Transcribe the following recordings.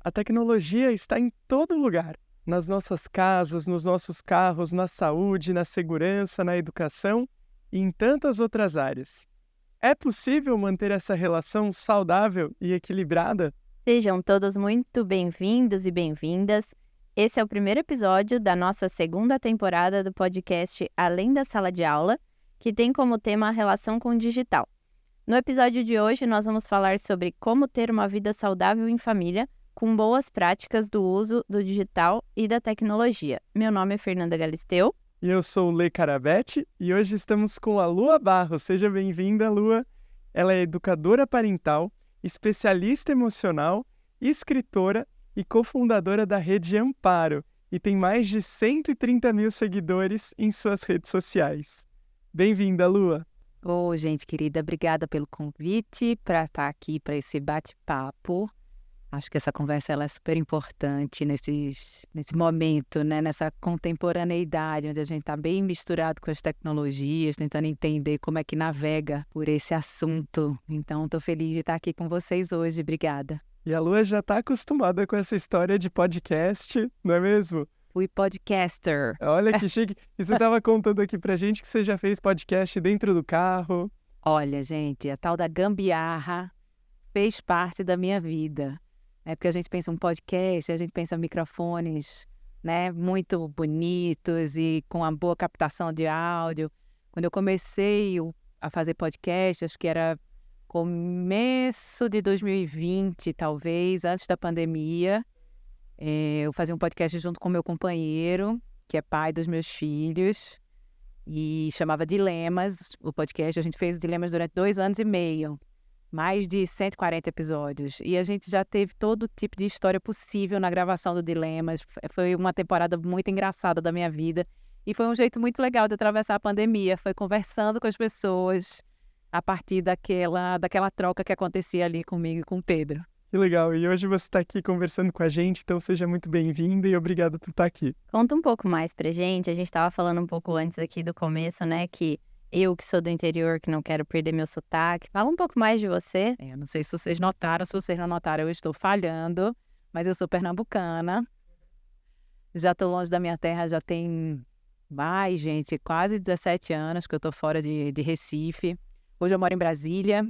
A tecnologia está em todo lugar, nas nossas casas, nos nossos carros, na saúde, na segurança, na educação e em tantas outras áreas. É possível manter essa relação saudável e equilibrada? Sejam todos muito bem-vindos e bem-vindas. Esse é o primeiro episódio da nossa segunda temporada do podcast Além da Sala de Aula, que tem como tema a relação com o digital. No episódio de hoje, nós vamos falar sobre como ter uma vida saudável em família, com boas práticas do uso do digital e da tecnologia. Meu nome é Fernanda Galisteu. E eu sou o Lê Carabete e hoje estamos com a Lua Barros. Seja bem-vinda, Lua. Ela é educadora parental, especialista emocional, escritora e cofundadora da Rede Amparo e tem mais de 130 mil seguidores em suas redes sociais. Bem-vinda, Lua. Gente querida, obrigada pelo convite para estar aqui para esse bate-papo. Acho que essa conversa ela é super importante nesse momento, né? Nessa contemporaneidade, onde a gente está bem misturado com as tecnologias, tentando entender como é que navega por esse assunto. Então, estou feliz de estar aqui com vocês hoje. Obrigada. E a Lua já está acostumada com essa história de podcast, não é mesmo? Fui podcaster. Olha que chique. E você estava contando aqui pra gente que você já fez podcast dentro do carro. Olha, gente, a tal da gambiarra fez parte da minha vida. Porque a gente pensa um podcast, a gente pensa microfones, né, muito bonitos e com uma boa captação de áudio. Quando eu comecei a fazer podcast, acho que era começo de 2020, talvez, antes da pandemia. Eu fazia um podcast junto com meu companheiro, que é pai dos meus filhos, e chamava Dilemas. O podcast, a gente fez Dilemas durante 2 anos e meio. Mais de 140 episódios. E a gente já teve todo tipo de história possível na gravação do Dilemas. Foi uma temporada muito engraçada da minha vida. E foi um jeito muito legal de atravessar a pandemia. Foi conversando com as pessoas a partir daquela troca que acontecia ali comigo e com o Pedro. Que legal. E hoje você está aqui conversando com a gente, então seja muito bem-vinda e obrigado por estar aqui. Conta um pouco mais pra gente. A gente estava falando um pouco antes aqui do começo, né, que eu que sou do interior, que não quero perder meu sotaque. Fala um pouco mais de você. Eu não sei se vocês notaram, se vocês não notaram, eu estou falhando, mas eu sou pernambucana. Já estou longe da minha terra, já tem gente, quase 17 anos que eu estou fora de Recife. Hoje eu moro em Brasília.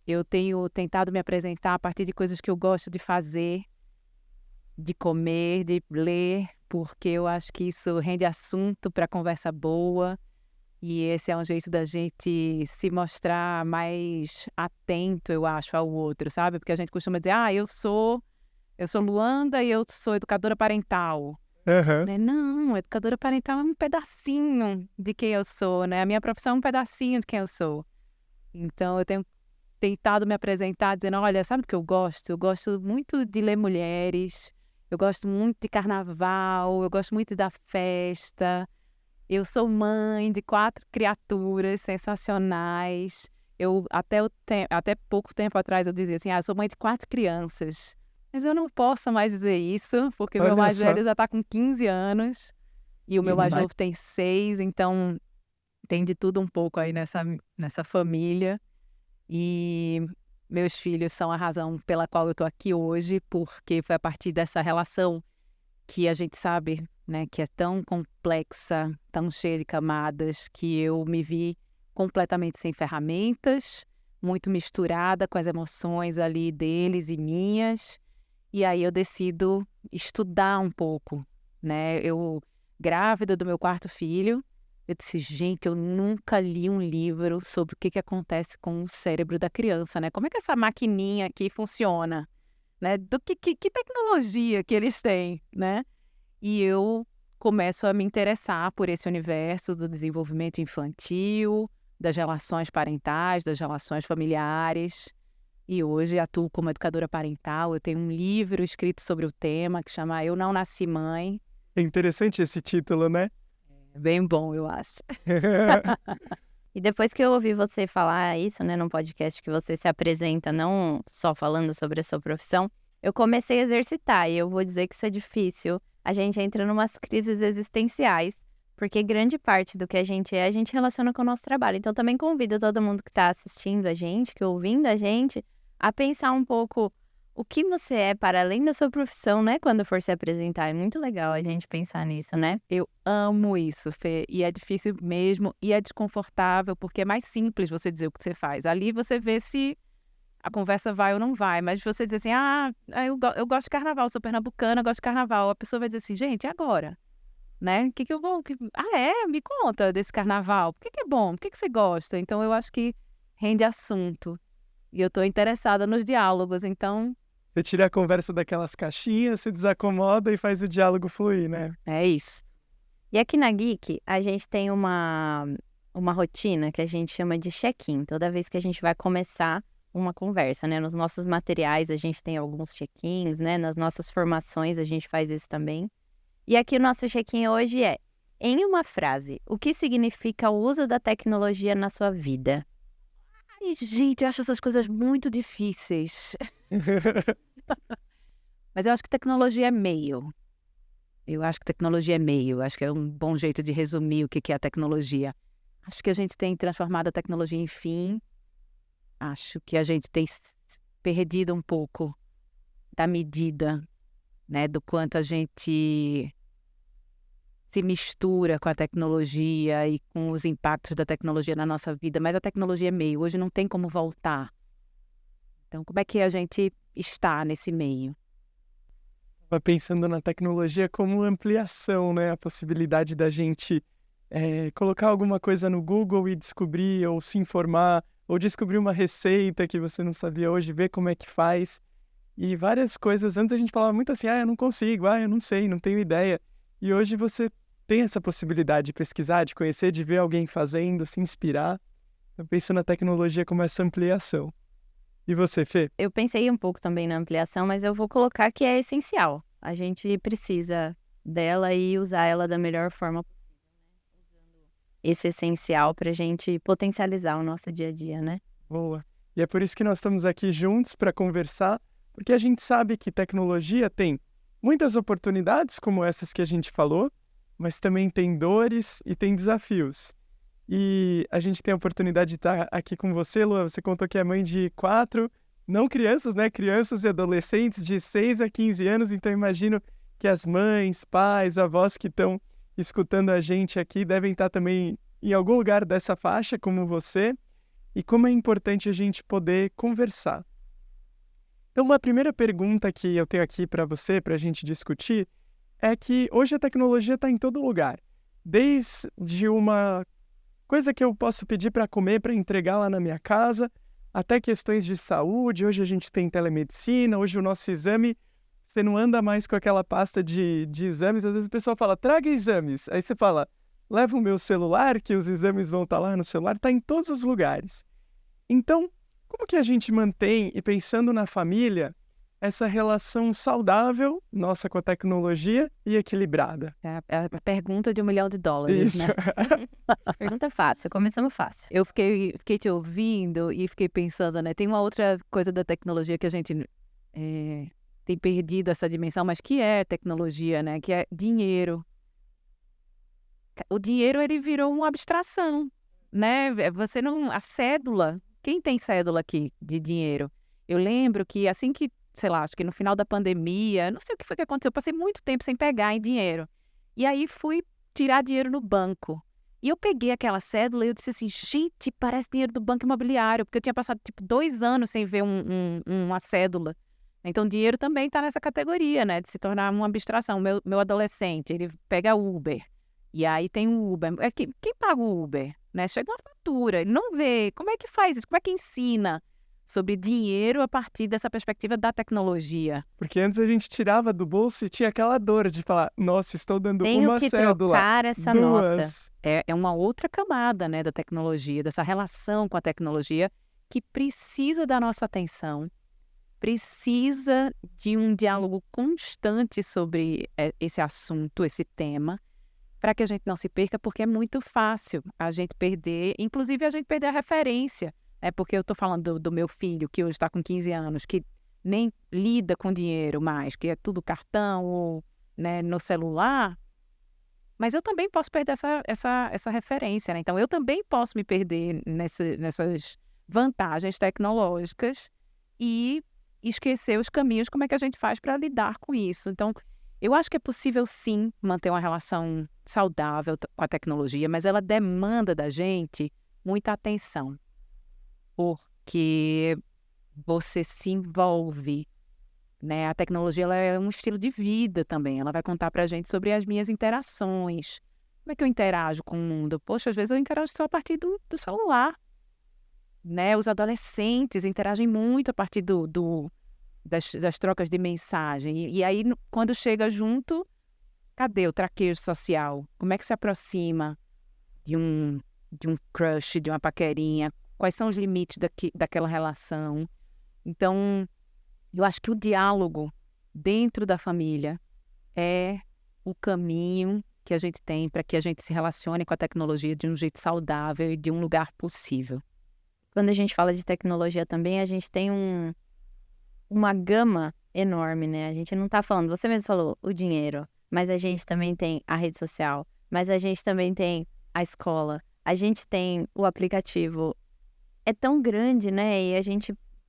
Eu tenho tentado me apresentar a partir de coisas que eu gosto de fazer, de comer, de ler, porque eu acho que isso rende assunto para conversa boa. E esse é um jeito da gente se mostrar mais atento, eu acho, ao outro, sabe? Porque a gente costuma dizer, eu sou Luanda e eu sou educadora parental. Uhum. Não, educadora parental é um pedacinho de quem eu sou, né? A minha profissão é um pedacinho de quem eu sou. Então, eu tenho tentado me apresentar dizendo, olha, sabe do que eu gosto? Eu gosto muito de ler mulheres, eu gosto muito de carnaval, eu gosto muito da festa. Eu sou mãe de 4 criaturas sensacionais. Até pouco tempo atrás eu dizia assim, eu sou mãe de 4 crianças. Mas eu não posso mais dizer isso, porque o meu mais velho já está com 15 anos e o meu mais novo tem 6, então tem de tudo um pouco aí nessa família. E meus filhos são a razão pela qual eu estou aqui hoje, porque foi a partir dessa relação que a gente sabe, né, que é tão complexa, tão cheia de camadas, que eu me vi completamente sem ferramentas, muito misturada com as emoções ali deles e minhas. E aí eu decido estudar um pouco, né? Eu, grávida do meu 4º filho, eu disse, gente, eu nunca li um livro sobre o que acontece com o cérebro da criança, né? Como é que essa maquininha aqui funciona? Né? Que tecnologia que eles têm, né? E eu começo a me interessar por esse universo do desenvolvimento infantil, das relações parentais, das relações familiares. E hoje atuo como educadora parental. Eu tenho um livro escrito sobre o tema que chama Eu Não Nasci Mãe. É interessante esse título, né? É bem bom, eu acho. E depois que eu ouvi você falar isso, né, num podcast que você se apresenta, não só falando sobre a sua profissão, eu comecei a exercitar e eu vou dizer que isso é difícil. A gente entra numas crises existenciais, porque grande parte do que a gente relaciona com o nosso trabalho. Então também convido todo mundo que está assistindo a gente, que ouvindo a gente, a pensar um pouco o que você é para além da sua profissão, né? Quando for se apresentar. É muito legal a gente pensar nisso, né? Eu amo isso, Fê, e é difícil mesmo, e é desconfortável, porque é mais simples você dizer o que você faz. Ali você vê se a conversa vai ou não vai, mas você dizer assim, eu gosto de carnaval, sou pernambucana, gosto de carnaval, a pessoa vai dizer assim, gente, e agora? Né? O que eu vou... me conta desse carnaval, por que é bom, por que você gosta? Então eu acho que rende assunto, e eu estou interessada nos diálogos, então Você tira a conversa daquelas caixinhas, se desacomoda e faz o diálogo fluir, né? é isso. E aqui na Geek, a gente tem uma rotina que a gente chama de check-in. Toda vez que a gente vai começar uma conversa, né? Nos nossos materiais, a gente tem alguns check-ins, né? Nas nossas formações, a gente faz isso também. E aqui o nosso check-in hoje é, em uma frase, o que significa o uso da tecnologia na sua vida? Ai, gente, eu acho essas coisas muito difíceis. Mas eu acho que tecnologia é meio. Eu acho que tecnologia é meio. Acho que é um bom jeito de resumir o que é a tecnologia. Acho que a gente tem transformado a tecnologia em fim. Acho que a gente tem perdido um pouco da medida, né, do quanto a gente se mistura com a tecnologia e com os impactos da tecnologia na nossa vida. Mas a tecnologia é meio. Hoje não tem como voltar. Então, como é que a gente está nesse meio? Estava pensando na tecnologia como ampliação, né? A possibilidade da gente colocar alguma coisa no Google e descobrir, ou se informar, ou descobrir uma receita que você não sabia hoje, ver como é que faz. E várias coisas. Antes a gente falava muito assim, eu não consigo, eu não sei, não tenho ideia. E hoje você tem essa possibilidade de pesquisar, de conhecer, de ver alguém fazendo, se inspirar. Eu penso na tecnologia como essa ampliação. E você, Fê? Eu pensei um pouco também na ampliação, mas eu vou colocar que é essencial. A gente precisa dela e usar ela da melhor forma possível, né? Usando esse essencial para a gente potencializar o nosso dia a dia, né? Boa. E é por isso que nós estamos aqui juntos para conversar, porque a gente sabe que tecnologia tem muitas oportunidades, como essas que a gente falou, mas também tem dores e tem desafios. E a gente tem a oportunidade de estar aqui com você, Lua. Você contou que é mãe de 4, não crianças, né? Crianças e adolescentes de 6 a 15 anos. Então, imagino que as mães, pais, avós que estão escutando a gente aqui devem estar também em algum lugar dessa faixa, como você. E como é importante a gente poder conversar. Então, uma primeira pergunta que eu tenho aqui para você, para a gente discutir, é que hoje a tecnologia está em todo lugar. Desde uma coisa que eu posso pedir para comer, para entregar lá na minha casa, até questões de saúde. Hoje a gente tem telemedicina, hoje o nosso exame, você não anda mais com aquela pasta de exames. Às vezes a pessoa fala, traga exames. Aí você fala, leva o meu celular, que os exames vão estar lá no celular. Está em todos os lugares. Então, como que a gente mantém, e pensando na família, essa relação saudável nossa com a tecnologia e equilibrada? É a pergunta de $1 milhão, Isso. né? Pergunta fácil, começamos fácil. Eu fiquei te ouvindo e fiquei pensando, né? Tem uma outra coisa da tecnologia que a gente tem perdido essa dimensão, mas que é tecnologia, né? Que é dinheiro. O dinheiro, ele virou uma abstração, né? Você não... A cédula... Quem tem cédula aqui de dinheiro? Eu lembro que assim que, sei lá, acho que no final da pandemia, não sei o que foi que aconteceu, eu passei muito tempo sem pegar em dinheiro. E aí fui tirar dinheiro no banco. E eu peguei aquela cédula e eu disse assim, gente, parece dinheiro do Banco Imobiliário, porque eu tinha passado tipo 2 anos sem ver uma cédula. Então, dinheiro também está nessa categoria, né, de se tornar uma abstração. Meu adolescente, ele pega Uber, e aí tem o Uber. Quem paga o Uber? Né? Chega uma fatura, ele não vê. Como é que faz isso? Como é que ensina sobre dinheiro a partir dessa perspectiva da tecnologia? Porque antes a gente tirava do bolso e tinha aquela dor de falar, nossa, estou dando Tenho uma que cédula, trocar essa nota. 2. É uma outra camada, né, da tecnologia, dessa relação com a tecnologia que precisa da nossa atenção, precisa de um diálogo constante sobre esse assunto, esse tema, para que a gente não se perca, porque é muito fácil a gente perder, inclusive a gente perder a referência. Porque eu estou falando do meu filho, que hoje está com 15 anos, que nem lida com dinheiro mais, que é tudo cartão ou, né, no celular. Mas eu também posso perder essa referência, né? Então, eu também posso me perder nessas vantagens tecnológicas e esquecer os caminhos, como é que a gente faz para lidar com isso. Então, eu acho que é possível, sim, manter uma relação saudável com a tecnologia, mas ela demanda da gente muita atenção, porque você se envolve, né? A tecnologia ela é um estilo de vida também. Ela vai contar para a gente sobre as minhas interações. Como é que eu interajo com o mundo? Poxa, às vezes eu interajo só a partir do celular, né? Os adolescentes interagem muito a partir das trocas de mensagem. E aí, quando chega junto, cadê o traquejo social? Como é que se aproxima de um crush, de uma paquerinha? Quais são os limites daquela relação? Então, eu acho que o diálogo dentro da família é o caminho que a gente tem para que a gente se relacione com a tecnologia de um jeito saudável e de um lugar possível. Quando a gente fala de tecnologia também, a gente tem uma gama enorme, né? A gente não tá falando, você mesmo falou, o dinheiro, mas a gente também tem a rede social, mas a gente também tem a escola, a gente tem o aplicativo. É tão grande, né? E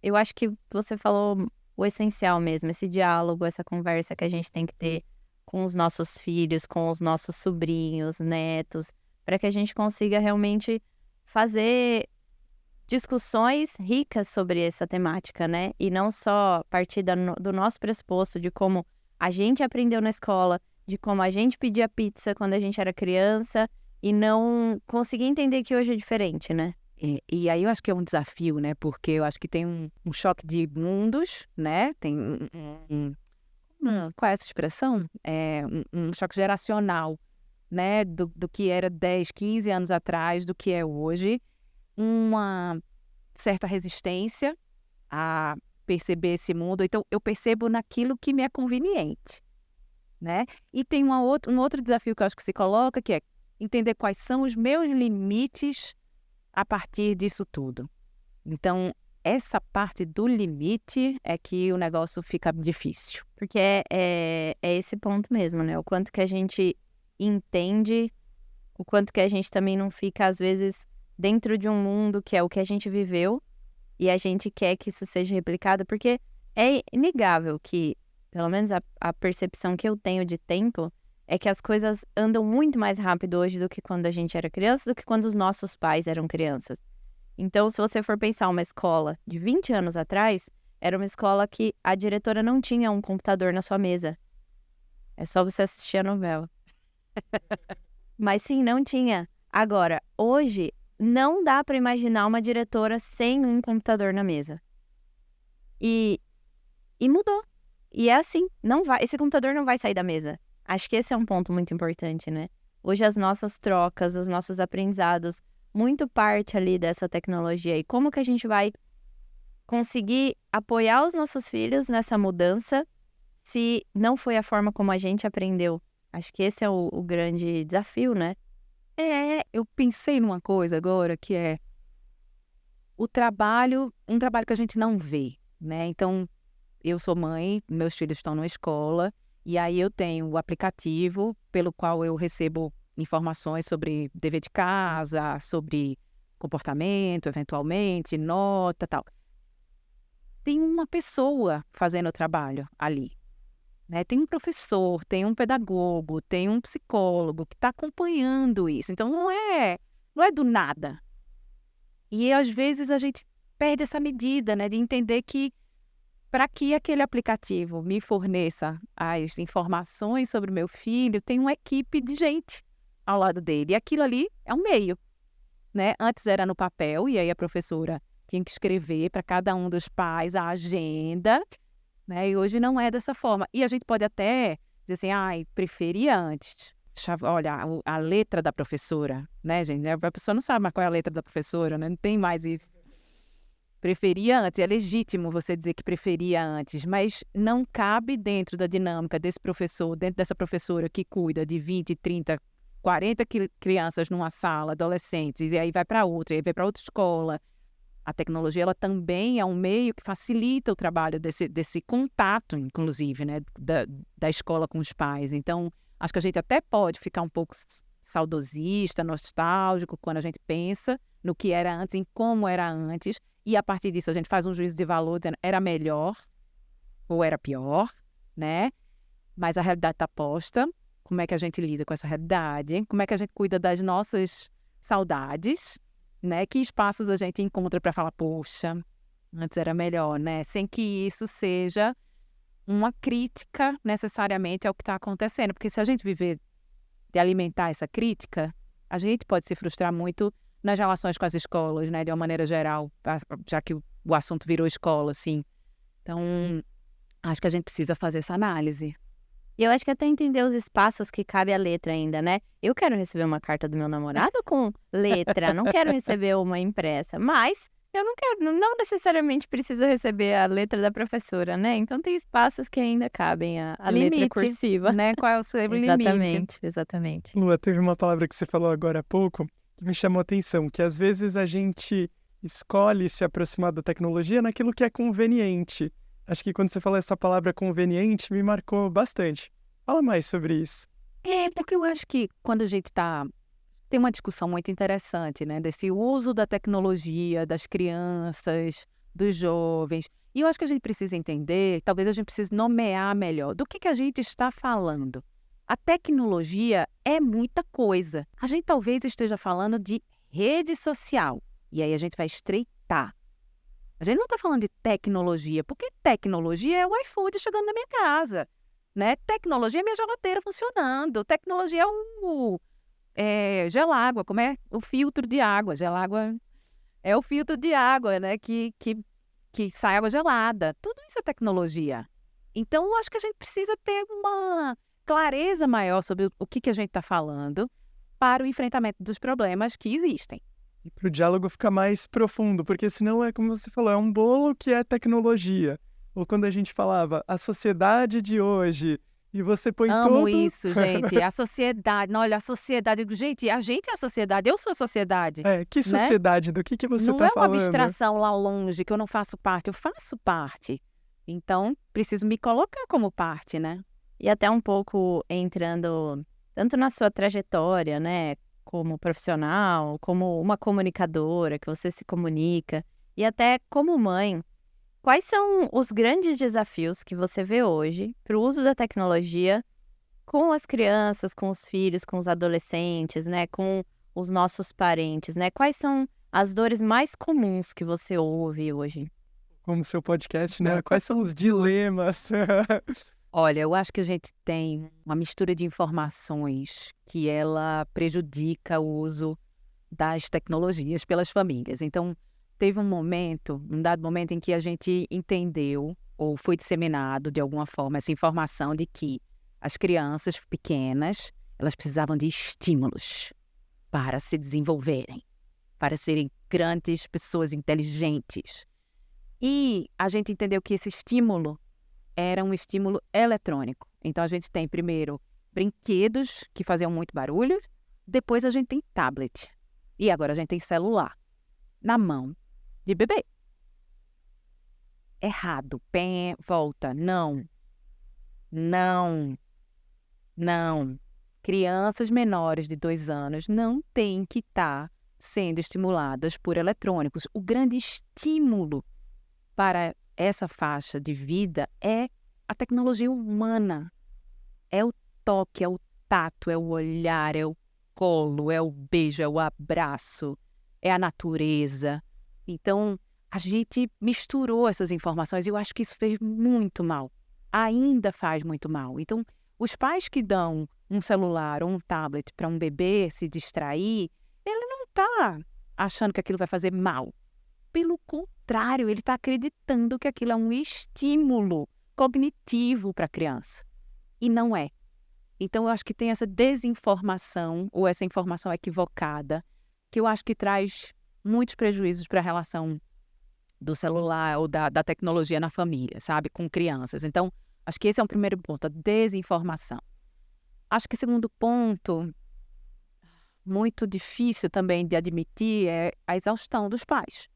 eu acho que você falou o essencial mesmo, esse diálogo, essa conversa que a gente tem que ter com os nossos filhos, com os nossos sobrinhos, netos, para que a gente consiga realmente fazer discussões ricas sobre essa temática, né? E não só partir do nosso pressuposto de como a gente aprendeu na escola, de como a gente pedia pizza quando a gente era criança e não conseguir entender que hoje é diferente, né? E aí eu acho que é um desafio, né? Porque eu acho que tem um choque de mundos, né? Tem qual é essa expressão? Um choque geracional, né? Do que era 10, 15 anos atrás, do que é hoje. Uma certa resistência a perceber esse mundo. Então, eu percebo naquilo que me é conveniente, né? E tem um outro desafio que eu acho que se coloca, que é entender quais são os meus limites a partir disso tudo. Então, essa parte do limite é que o negócio fica difícil. Porque é esse ponto mesmo, né? O quanto que a gente entende, o quanto que a gente também não fica, às vezes, dentro de um mundo que é o que a gente viveu e a gente quer que isso seja replicado, porque é inegável que, pelo menos a percepção que eu tenho de tempo, é que as coisas andam muito mais rápido hoje do que quando a gente era criança, do que quando os nossos pais eram crianças. Então, se você for pensar uma escola de 20 anos atrás, era uma escola que a diretora não tinha um computador na sua mesa. É só você assistir a novela. Mas sim, não tinha. Agora, hoje, não dá para imaginar uma diretora sem um computador na mesa. E mudou. E é assim, esse computador não vai sair da mesa. Acho que esse é um ponto muito importante, né? Hoje as nossas trocas, os nossos aprendizados, muito parte ali dessa tecnologia. E como que a gente vai conseguir apoiar os nossos filhos nessa mudança se não foi a forma como a gente aprendeu? Acho que esse é o grande desafio, né? Eu pensei numa coisa agora que é um trabalho que a gente não vê, né? Então, eu sou mãe, meus filhos estão na escola, e aí eu tenho o aplicativo pelo qual eu recebo informações sobre dever de casa, sobre comportamento, eventualmente, nota, tal. Tem uma pessoa fazendo o trabalho ali, né? Tem um professor, tem um pedagogo, tem um psicólogo que está acompanhando isso. Então, não é do nada. E, às vezes, a gente perde essa medida, né? De entender que para que aquele aplicativo me forneça as informações sobre o meu filho, tem uma equipe de gente ao lado dele. E aquilo ali é um meio, né? Antes era no papel, e aí a professora tinha que escrever para cada um dos pais a agenda, né? E hoje não é dessa forma. E a gente pode até dizer assim, preferia antes. Olha, a letra da professora, né, gente? A pessoa não sabe mais qual é a letra da professora, né? Não tem mais isso. Preferia antes, é legítimo você dizer que preferia antes, mas não cabe dentro da dinâmica desse professor, dentro dessa professora que cuida de 20, 30, 40 crianças numa sala, adolescentes, e aí vai para outra, e aí vai para outra escola. A tecnologia, ela também é um meio que facilita o trabalho desse contato, inclusive, né, da escola com os pais. Então, acho que a gente até pode ficar um pouco saudosista, nostálgico, quando a gente pensa no que era antes, em como era antes, e a partir disso a gente faz um juízo de valor dizendo era melhor, ou era pior, né? Mas a realidade está posta. Como é que a gente lida com essa realidade? Como é que a gente cuida das nossas saudades, né? Que espaços a gente encontra para falar, poxa, antes era melhor, né? Sem que isso seja uma crítica necessariamente ao que está acontecendo. Porque se a gente viver de alimentar essa crítica, a gente pode se frustrar muito nas relações com as escolas, né? De uma maneira geral, tá? Já que o assunto virou escola, assim. Então, acho que a gente precisa fazer essa análise. E eu acho que até entender os espaços que cabe a letra ainda, né? Eu quero receber uma carta do meu namorado com letra, não quero receber uma impressa, mas eu não quero, não necessariamente preciso receber a letra da professora, né? Então tem espaços que ainda cabem a letra cursiva. Né? Qual é o seu limite? Exatamente, exatamente. Lua, teve uma palavra que você falou agora há pouco que me chamou a atenção, que às vezes a gente escolhe se aproximar da tecnologia naquilo que é conveniente. Acho que quando você falou essa palavra conveniente, me marcou bastante. Fala mais sobre isso. Porque eu acho que quando a gente tem uma discussão muito interessante, né? Desse uso da tecnologia, das crianças, dos jovens. E eu acho que a gente precisa entender, talvez a gente precise nomear melhor do que a gente está falando. A tecnologia é muita coisa. A gente talvez esteja falando de rede social. E aí a gente vai estreitar. A gente não está falando de tecnologia, porque tecnologia é o iFood chegando na minha casa, né? Tecnologia é minha geladeira funcionando. Tecnologia é o gelágua, como é? O filtro de água. Gelágua é o filtro de água, né? Que sai água gelada. Tudo isso é tecnologia. Então, eu acho que a gente precisa ter uma clareza maior sobre o que a gente está falando para o enfrentamento dos problemas que existem. E para o diálogo ficar mais profundo, porque senão é como você falou, é um bolo que é tecnologia. Ou quando a gente falava a sociedade de hoje, e você põe Amo isso, gente. A sociedade. Não, olha, a sociedade. Gente, a gente é a sociedade. Eu sou a sociedade. Que sociedade? Do que você não está falando? Não é uma abstração lá longe que eu não faço parte. Eu faço parte. Então, preciso me colocar como parte, né? E até um pouco entrando tanto na sua trajetória, né? Como profissional, como uma comunicadora, que você se comunica, e até como mãe. Quais são os grandes desafios que você vê hoje para o uso da tecnologia com as crianças, com os filhos, com os adolescentes, né? Com os nossos parentes, né? Quais são as dores mais comuns que você ouve hoje? Como seu podcast, né? Quais são os dilemas? Olha, eu acho que a gente tem uma mistura de informações que ela prejudica o uso das tecnologias pelas famílias. Então, teve um dado momento em que a gente entendeu, ou foi disseminado de alguma forma, essa informação de que as crianças pequenas, elas precisavam de estímulos para se desenvolverem, para serem grandes pessoas inteligentes. E a gente entendeu que esse estímulo era um estímulo eletrônico. Então, a gente tem, primeiro, brinquedos que faziam muito barulho, depois a gente tem tablet. E agora a gente tem celular na mão de bebê. Errado. Pé, volta. Não. Não. Não. Crianças menores de 2 anos não têm que estar sendo estimuladas por eletrônicos. O grande estímulo para essa faixa de vida é a tecnologia humana. É o toque, é o tato, é o olhar, é o colo, é o beijo, é o abraço, é a natureza. Então, a gente misturou essas informações e eu acho que isso fez muito mal. Ainda faz muito mal. Então, os pais que dão um celular ou um tablet para um bebê se distrair, ele não está achando que aquilo vai fazer mal. Pelo contrário, ele está acreditando que aquilo é um estímulo cognitivo para a criança. E não é. Então, eu acho que tem essa desinformação ou essa informação equivocada que eu acho que traz muitos prejuízos para a relação do celular ou da tecnologia na família, sabe? Com crianças. Então, acho que esse é o primeiro ponto, a desinformação. Acho que o segundo ponto, muito difícil também de admitir, é a exaustão dos pais.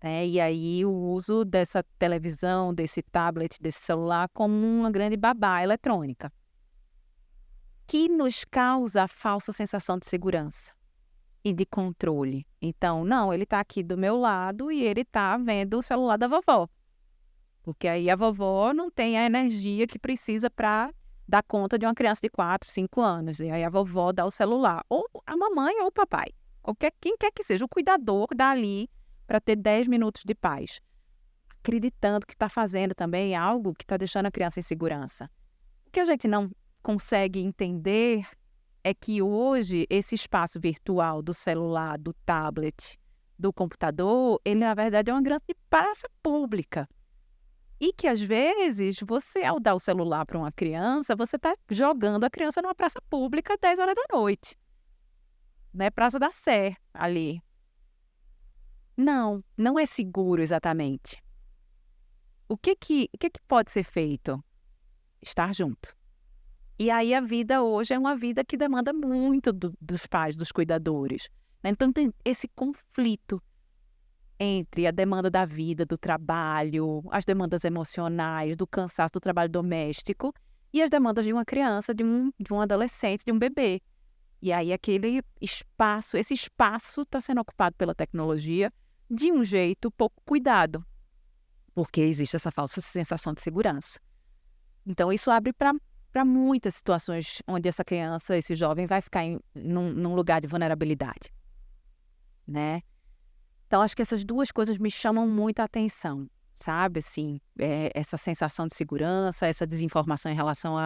E aí o uso dessa televisão, desse tablet, desse celular como uma grande babá eletrônica, que nos causa a falsa sensação de segurança e de controle. Então, não, ele está aqui do meu lado e ele está vendo o celular da vovó. Porque aí a vovó não tem a energia que precisa para dar conta de uma criança de 4, 5 anos. E aí a vovó dá o celular. Ou a mamãe ou o papai. Quem quer que seja, o cuidador dá ali para ter 10 minutos de paz. Acreditando que está fazendo também algo que está deixando a criança em segurança. O que a gente não consegue entender é que hoje esse espaço virtual do celular, do tablet, do computador, ele na verdade é uma grande praça pública. E que às vezes você, ao dar o celular para uma criança, você está jogando a criança numa praça pública às 10 horas da noite. Né? Praça da Sé, ali. Não é seguro exatamente. O que pode ser feito? Estar junto. E aí a vida hoje é uma vida que demanda muito dos pais, dos cuidadores. Né? Então tem esse conflito entre a demanda da vida, do trabalho, as demandas emocionais, do cansaço do trabalho doméstico e as demandas de uma criança, de um adolescente, de um bebê. E aí esse espaço está sendo ocupado pela tecnologia de um jeito pouco cuidado, porque existe essa falsa sensação de segurança. Então isso abre para muitas situações onde essa criança, esse jovem vai ficar num lugar de vulnerabilidade, né? Então, acho que essas duas coisas me chamam muito a atenção, sabe? Assim, essa sensação de segurança, essa desinformação em relação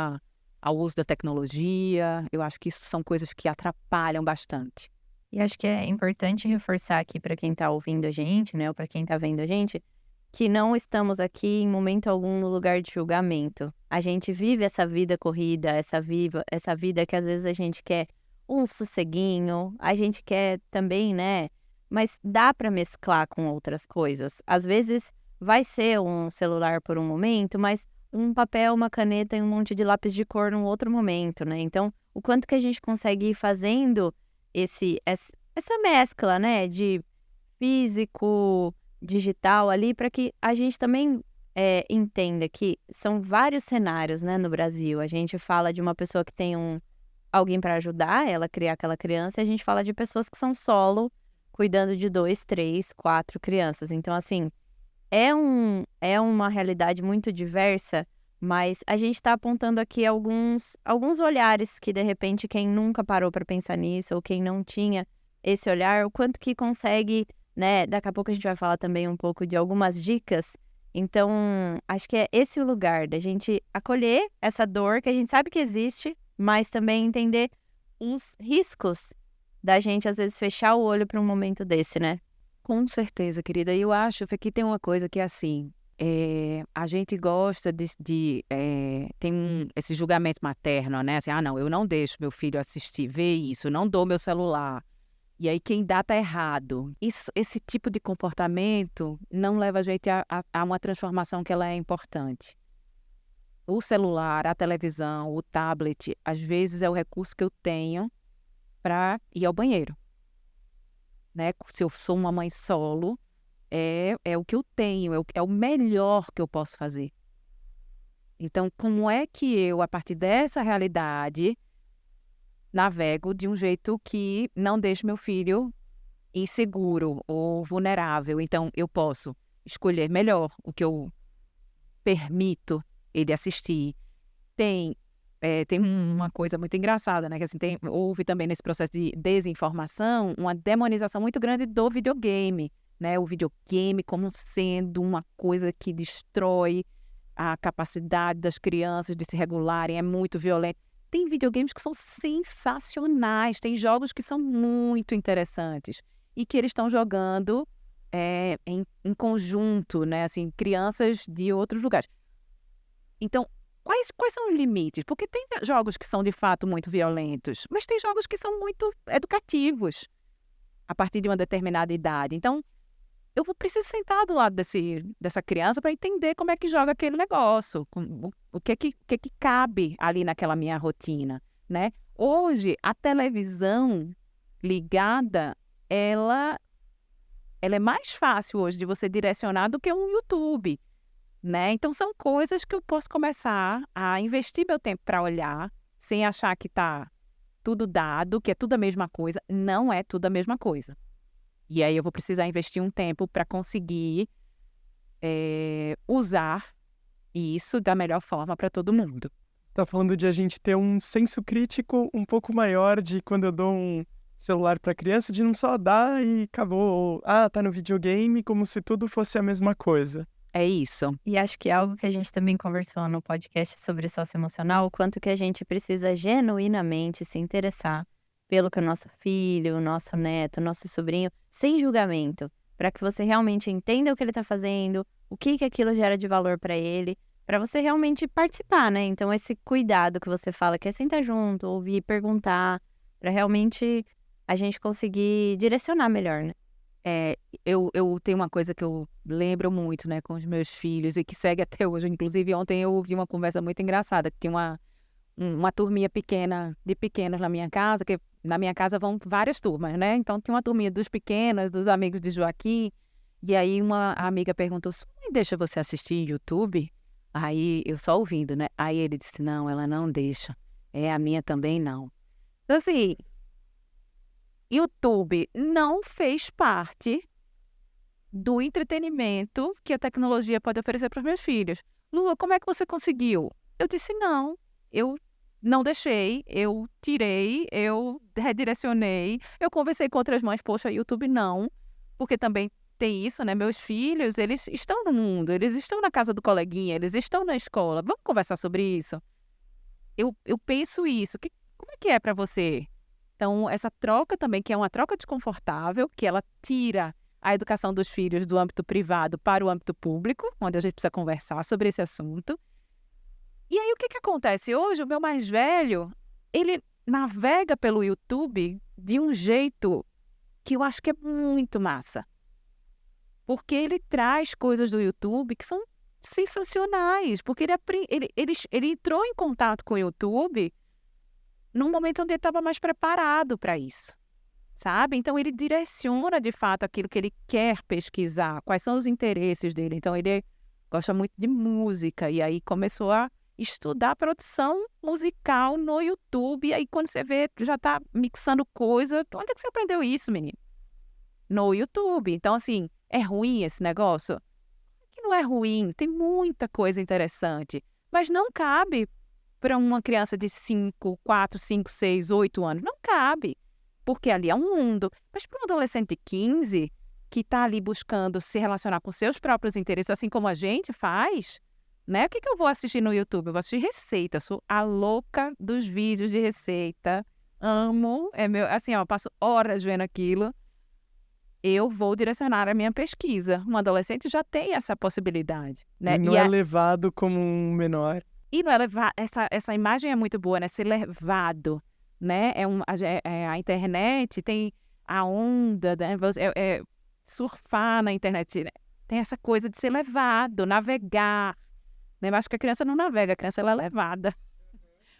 ao uso da tecnologia. Eu acho que isso são coisas que atrapalham bastante. E acho que é importante reforçar aqui para quem está ouvindo a gente, né, ou para quem está vendo a gente, que não estamos aqui em momento algum no lugar de julgamento. A gente vive essa vida corrida, essa vida que às vezes a gente quer um sosseguinho, a gente quer também, né? Mas dá para mesclar com outras coisas. Às vezes vai ser um celular por um momento, mas um papel, uma caneta e um monte de lápis de cor num outro momento, né? Então, o quanto que a gente consegue ir fazendo essa mescla, né, de físico, digital ali, para que a gente também entenda que são vários cenários, né, no Brasil. A gente fala de uma pessoa que tem alguém para ajudar ela a criar aquela criança, e a gente fala de pessoas que são solo, cuidando de 2, 3, 4 crianças. Então, assim, é uma realidade muito diversa, mas a gente está apontando aqui alguns olhares que, de repente, quem nunca parou para pensar nisso, ou quem não tinha esse olhar, o quanto que consegue, né? Daqui a pouco a gente vai falar também um pouco de algumas dicas. Então, acho que é esse o lugar da gente acolher essa dor que a gente sabe que existe, mas também entender os riscos da gente, às vezes, fechar o olho para um momento desse, né? Com certeza, querida. E eu acho que aqui tem uma coisa que é assim, a gente gosta tem esse julgamento materno, né? Assim, não, eu não deixo meu filho ver isso, eu não dou meu celular. E aí quem dá tá errado. Esse tipo de comportamento não leva a gente a uma transformação que ela é importante. O celular, a televisão, o tablet, às vezes é o recurso que eu tenho para ir ao banheiro, né? Se eu sou uma mãe solo, é o que eu tenho, é o melhor que eu posso fazer. Então, como é que eu, a partir dessa realidade, navego de um jeito que não deixe meu filho inseguro ou vulnerável? Então, eu posso escolher melhor o que eu permito ele assistir. Tem uma coisa muito engraçada, né? Que assim, houve também nesse processo de desinformação uma demonização muito grande do videogame, né? O videogame como sendo uma coisa que destrói a capacidade das crianças de se regularem, é muito violento. Tem videogames que são sensacionais, tem jogos que são muito interessantes e que eles estão jogando em conjunto, né? Assim, crianças de outros lugares. Então, quais são os limites? Porque tem jogos que são, de fato, muito violentos, mas tem jogos que são muito educativos a partir de uma determinada idade. Então, eu preciso sentar do lado dessa criança para entender como é que joga aquele negócio, o que é que cabe ali naquela minha rotina, né? Hoje, a televisão ligada, ela é mais fácil hoje de você direcionar do que um YouTube, né? Então, são coisas que eu posso começar a investir meu tempo para olhar, sem achar que está tudo dado, que é tudo a mesma coisa. Não é tudo a mesma coisa. E aí eu vou precisar investir um tempo para conseguir usar isso da melhor forma para todo mundo. Tá falando de a gente ter um senso crítico um pouco maior de quando eu dou um celular para criança, de não só dar e acabou. Ou, tá no videogame, como se tudo fosse a mesma coisa. É isso. E acho que algo que a gente também conversou no podcast sobre socioemocional, o quanto que a gente precisa genuinamente se interessar pelo que o nosso filho, o nosso neto, o nosso sobrinho, sem julgamento, para que você realmente entenda o que ele está fazendo, o que aquilo gera de valor para ele, para você realmente participar, né? Então, esse cuidado que você fala, que é sentar junto, ouvir, perguntar, para realmente a gente conseguir direcionar melhor, né? Eu tenho uma coisa que eu lembro muito, né, com os meus filhos e que segue até hoje. Inclusive, ontem eu ouvi uma conversa muito engraçada, que tinha uma turminha pequena, de pequenos na minha casa, que na minha casa vão várias turmas, né? Então, tinha uma turminha dos pequenos, dos amigos de Joaquim, e aí uma amiga perguntou, sua mãe deixa você assistir YouTube? Aí, eu só ouvindo, né? Aí ele disse, não, ela não deixa. A minha também não. Então, assim, YouTube não fez parte do entretenimento que a tecnologia pode oferecer para os meus filhos. Lua, como é que você conseguiu? Eu disse, não, eu não deixei, eu tirei, eu redirecionei, eu conversei com outras mães, poxa, YouTube não, porque também tem isso, né? Meus filhos, eles estão no mundo, eles estão na casa do coleguinha, eles estão na escola, vamos conversar sobre isso? Eu penso isso, como é que é para você? Então, essa troca também, que é uma troca desconfortável, que ela tira a educação dos filhos do âmbito privado para o âmbito público, onde a gente precisa conversar sobre esse assunto. E aí, o que acontece? Hoje, o meu mais velho, ele navega pelo YouTube de um jeito que eu acho que é muito massa. Porque ele traz coisas do YouTube que são sensacionais. Porque ele entrou em contato com o YouTube num momento onde ele estava mais preparado para isso, sabe? Então, ele direciona, de fato, aquilo que ele quer pesquisar, quais são os interesses dele. Então, ele gosta muito de música, e aí começou a estudar produção musical no YouTube, e aí quando você vê, já está mixando coisa. Onde é que você aprendeu isso, menino? No YouTube. Então, assim, é ruim esse negócio? Que não é ruim, tem muita coisa interessante, mas não cabe para uma criança de 5, 4, 5, 6, 8 anos. Não cabe, porque ali é um mundo. Mas para um adolescente de 15, que está ali buscando se relacionar com seus próprios interesses, assim como a gente faz, né? O que eu vou assistir no YouTube? Eu vou assistir receita. Eu sou a louca dos vídeos de receita. Amo. Assim, eu passo horas vendo aquilo. Eu vou direcionar a minha pesquisa. Um adolescente já tem essa possibilidade, né? E não é levado como um menor. E não é levado, essa imagem é muito boa, né? Ser levado, né? A internet tem a onda, né? Surfar na internet, né? Tem essa coisa de ser levado, navegar, né? Mas acho que a criança não navega, a criança ela é levada.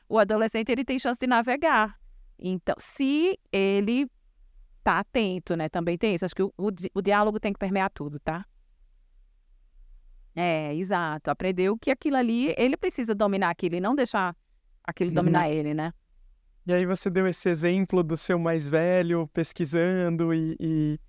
O adolescente, ele tem chance de navegar. Então, se ele tá atento, né? Também tem isso. Acho que o diálogo tem que permear tudo, tá? Exato. Aprendeu que aquilo ali, ele precisa dominar aquilo e não deixar aquilo dominar ele, né? E aí você deu esse exemplo do seu mais velho pesquisando e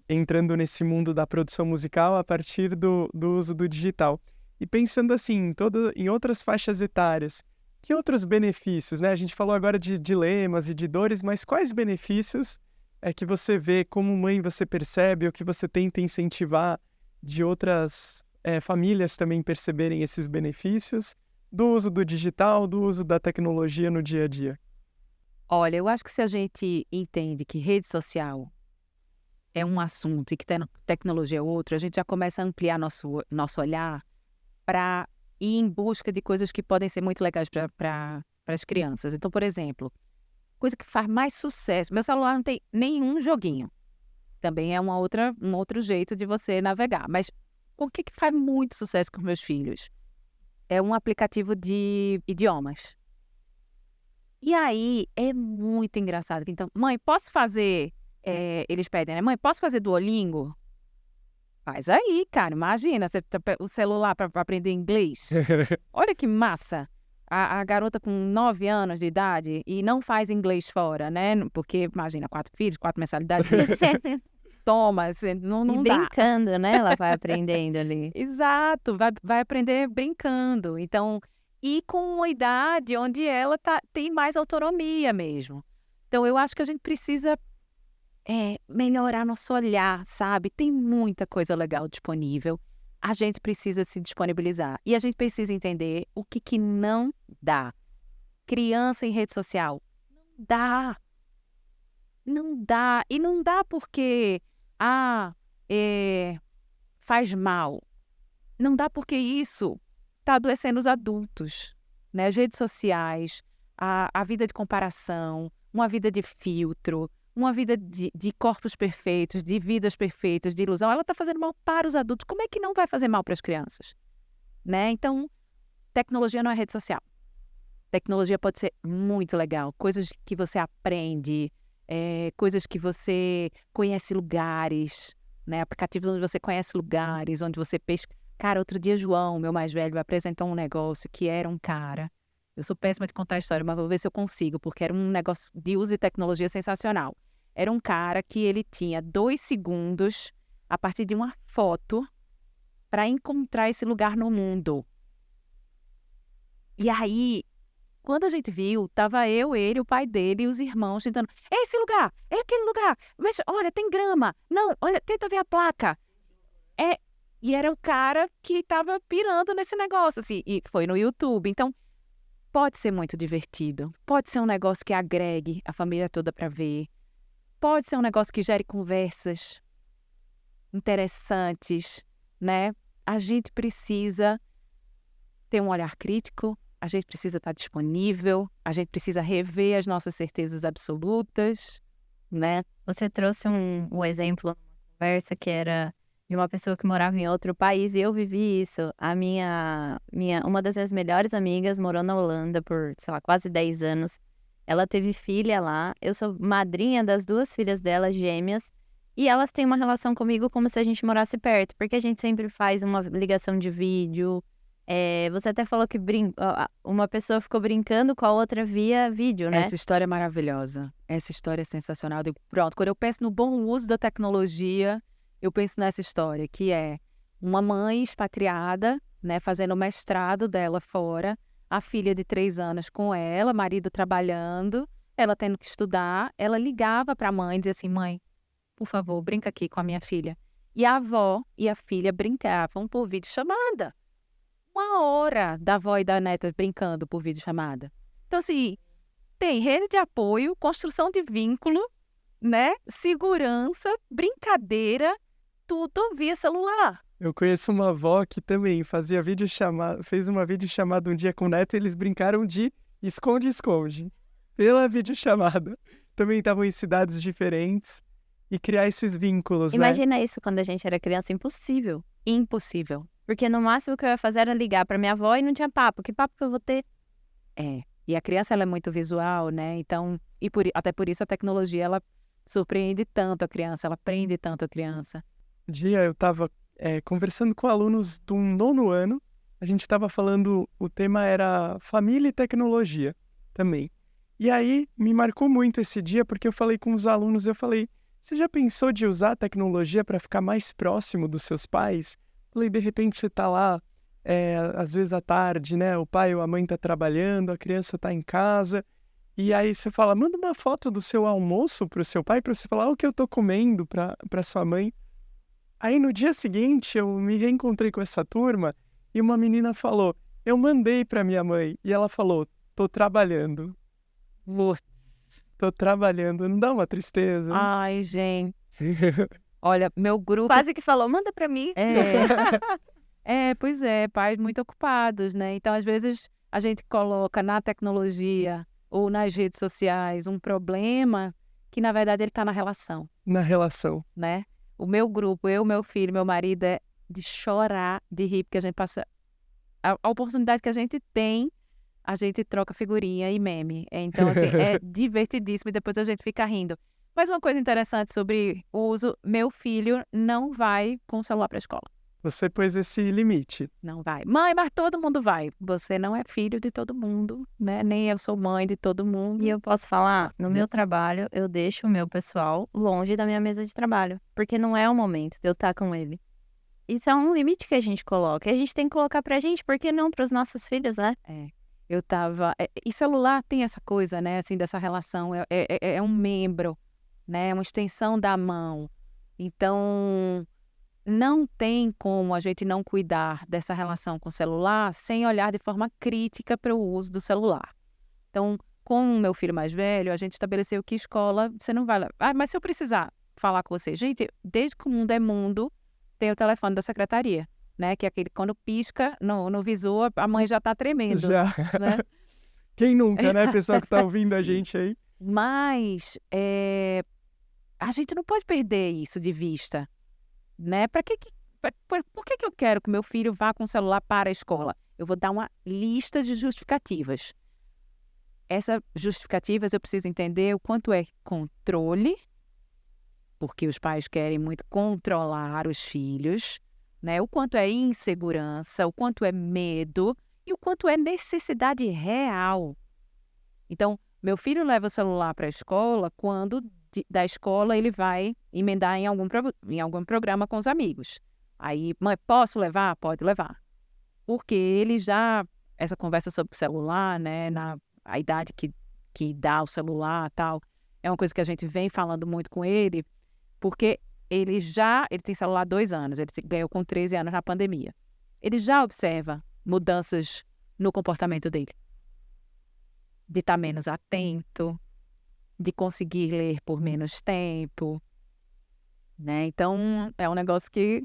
entrando nesse mundo da produção musical a partir do uso do digital. E pensando assim, em outras faixas etárias, que outros benefícios, né? A gente falou agora de dilemas e de dores, mas quais benefícios é que você vê, como mãe você percebe, ou que você tenta incentivar de outras famílias também perceberem esses benefícios do uso do digital, do uso da tecnologia no dia a dia? Olha, eu acho que se a gente entende que rede social é um assunto e que tecnologia é outro, a gente já começa a ampliar nosso olhar para ir em busca de coisas que podem ser muito legais para as crianças. Então, por exemplo, coisa que faz mais sucesso. Meu celular não tem nenhum joguinho. Também é um outro jeito de você navegar. Mas o que faz muito sucesso com meus filhos? É um aplicativo de idiomas. E aí, é muito engraçado. Então, mãe, posso fazer... eles pedem, né? Mãe, posso fazer Duolingo? Faz aí, cara. Imagina, você o celular para aprender inglês. Olha que massa. A garota com 9 anos de idade e não faz inglês fora, né? Porque, imagina, 4 filhos, 4 mensalidades. toma, assim, não E dá. brincando, né? Ela vai aprendendo ali. Exato, vai aprender brincando. Então, e com uma idade onde ela tem mais autonomia mesmo. Então, eu acho que a gente precisa melhorar nosso olhar, sabe? Tem muita coisa legal disponível. A gente precisa se disponibilizar. E a gente precisa entender o que não dá. Criança em rede social. Não dá. Não dá. E não dá porque faz mal. Não dá porque isso está adoecendo os adultos, né? As redes sociais, a vida de comparação, uma vida de filtro, uma vida de corpos perfeitos, de vidas perfeitas, de ilusão, ela está fazendo mal para os adultos. Como é que não vai fazer mal para as crianças? Né? Então, tecnologia não é rede social. Tecnologia pode ser muito legal. Coisas que você aprende, coisas que você conhece lugares, né? Aplicativos onde você conhece lugares, onde você pesca. Cara, outro dia João, meu mais velho, apresentou um negócio que era um cara. Eu sou péssima de contar a história, mas vou ver se eu consigo, porque era um negócio de uso de tecnologia sensacional. Era um cara que ele tinha 2 segundos a partir de uma foto para encontrar esse lugar no mundo. E aí, quando a gente viu, tava eu, ele, o pai dele e os irmãos tentando. É esse lugar, é aquele lugar. Mas olha, tem grama. Não, olha, tenta ver a placa. E era o cara que tava pirando nesse negócio, assim, e foi no YouTube. Então, pode ser muito divertido. Pode ser um negócio que agregue a família toda para ver. Pode ser um negócio que gere conversas interessantes, né? A gente precisa ter um olhar crítico, a gente precisa estar disponível, a gente precisa rever as nossas certezas absolutas, né? Você trouxe um exemplo numa conversa que era de uma pessoa que morava em outro país e eu vivi isso. Uma das minhas melhores amigas morou na Holanda por, sei lá, quase 10 anos. Ela teve filha lá, eu sou madrinha das 2 filhas dela, gêmeas, e elas têm uma relação comigo como se a gente morasse perto, porque a gente sempre faz uma ligação de vídeo. Você até falou que uma pessoa ficou brincando com a outra via vídeo, né? Essa história é maravilhosa. Essa história é sensacional. Pronto, quando eu penso no bom uso da tecnologia, eu penso nessa história, que é uma mãe expatriada, né, fazendo o mestrado dela fora, a filha de 3 anos com ela, marido trabalhando, ela tendo que estudar, ela ligava para a mãe e dizia assim, mãe, por favor, brinca aqui com a minha filha. E a avó e a filha brincavam por videochamada. 1 hora da avó e da neta brincando por videochamada. Então, assim, tem rede de apoio, construção de vínculo, né? Segurança, brincadeira, tudo via celular. Eu conheço uma avó que também fez uma videochamada um dia com o neto e eles brincaram de esconde-esconde pela videochamada. Também estavam em cidades diferentes e criar esses vínculos, né? Imagina isso quando a gente era criança, impossível. Impossível. Porque no máximo que eu ia fazer era ligar pra minha avó e não tinha papo. Que papo que eu vou ter? E a criança, ela é muito visual, né? Então, até por isso a tecnologia, ela surpreende tanto a criança, ela prende tanto a criança. Um dia eu estava conversando com alunos do 9º ano, a gente estava falando, o tema era família e tecnologia também. E aí me marcou muito esse dia, porque eu falei com os alunos, eu falei, você já pensou de usar a tecnologia para ficar mais próximo dos seus pais? Falei, de repente você está lá, às vezes à tarde, né? O pai ou a mãe está trabalhando, a criança está em casa, e aí você fala, manda uma foto do seu almoço para o seu pai, para você falar o que eu estou comendo para sua mãe. Aí no dia seguinte eu me reencontrei com essa turma e uma menina falou, eu mandei para minha mãe, e ela falou, tô trabalhando. Tô trabalhando, não dá uma tristeza? Ai, gente. Olha, meu grupo... Quase que falou, manda pra mim. Pois é, pais muito ocupados, né? Então, às vezes, a gente coloca na tecnologia ou nas redes sociais um problema que, na verdade, ele está na relação. Na relação. Né? O meu grupo, eu, meu filho, meu marido, é de chorar, de rir, porque a gente passa... A oportunidade que a gente tem, a gente troca figurinha e meme. Então, assim, é divertidíssimo e depois a gente fica rindo. Mas uma coisa interessante sobre o uso, meu filho não vai com o celular para a escola. Você pôs esse limite. Não vai. Mãe, mas todo mundo vai. Você não é filho de todo mundo, né? Nem eu sou mãe de todo mundo. E eu posso falar, no meu trabalho, eu deixo o meu pessoal longe da minha mesa de trabalho, porque não é o momento de eu estar com ele. Isso é um limite que a gente coloca. E a gente tem que colocar pra gente, por que não pros nossos filhos, né? Eu tava... E celular tem essa coisa, né? Assim, dessa relação. É um membro, né? É uma extensão da mão. Então, não tem como a gente não cuidar dessa relação com o celular sem olhar de forma crítica para o uso do celular. Então, com o meu filho mais velho, a gente estabeleceu que escola, você não vai lá. Ah, mas se eu precisar falar com você, gente, desde que o mundo é mundo, tem o telefone da secretaria, né? Que é aquele quando pisca no visor, a mãe já tá tremendo. Já. Né? Quem nunca, né? Pessoal que tá ouvindo a gente aí. Mas a gente não pode perder isso de vista, né? Por que eu quero que meu filho vá com o celular para a escola? Eu vou dar uma lista de justificativas. Essas justificativas eu preciso entender o quanto é controle, porque os pais querem muito controlar os filhos, né? O quanto é insegurança, o quanto é medo e o quanto é necessidade real. Então, meu filho leva o celular para a escola quando da escola ele vai emendar em algum programa com os amigos. Aí, mãe, posso levar? Pode levar. Porque ele já, essa conversa sobre o celular, né, a idade que dá o celular e tal, é uma coisa que a gente vem falando muito com ele, porque ele tem celular há 2 anos, ele ganhou com 13 anos na pandemia. Ele já observa mudanças no comportamento dele. De estar menos atento, de conseguir ler por menos tempo, né? Então, é um negócio que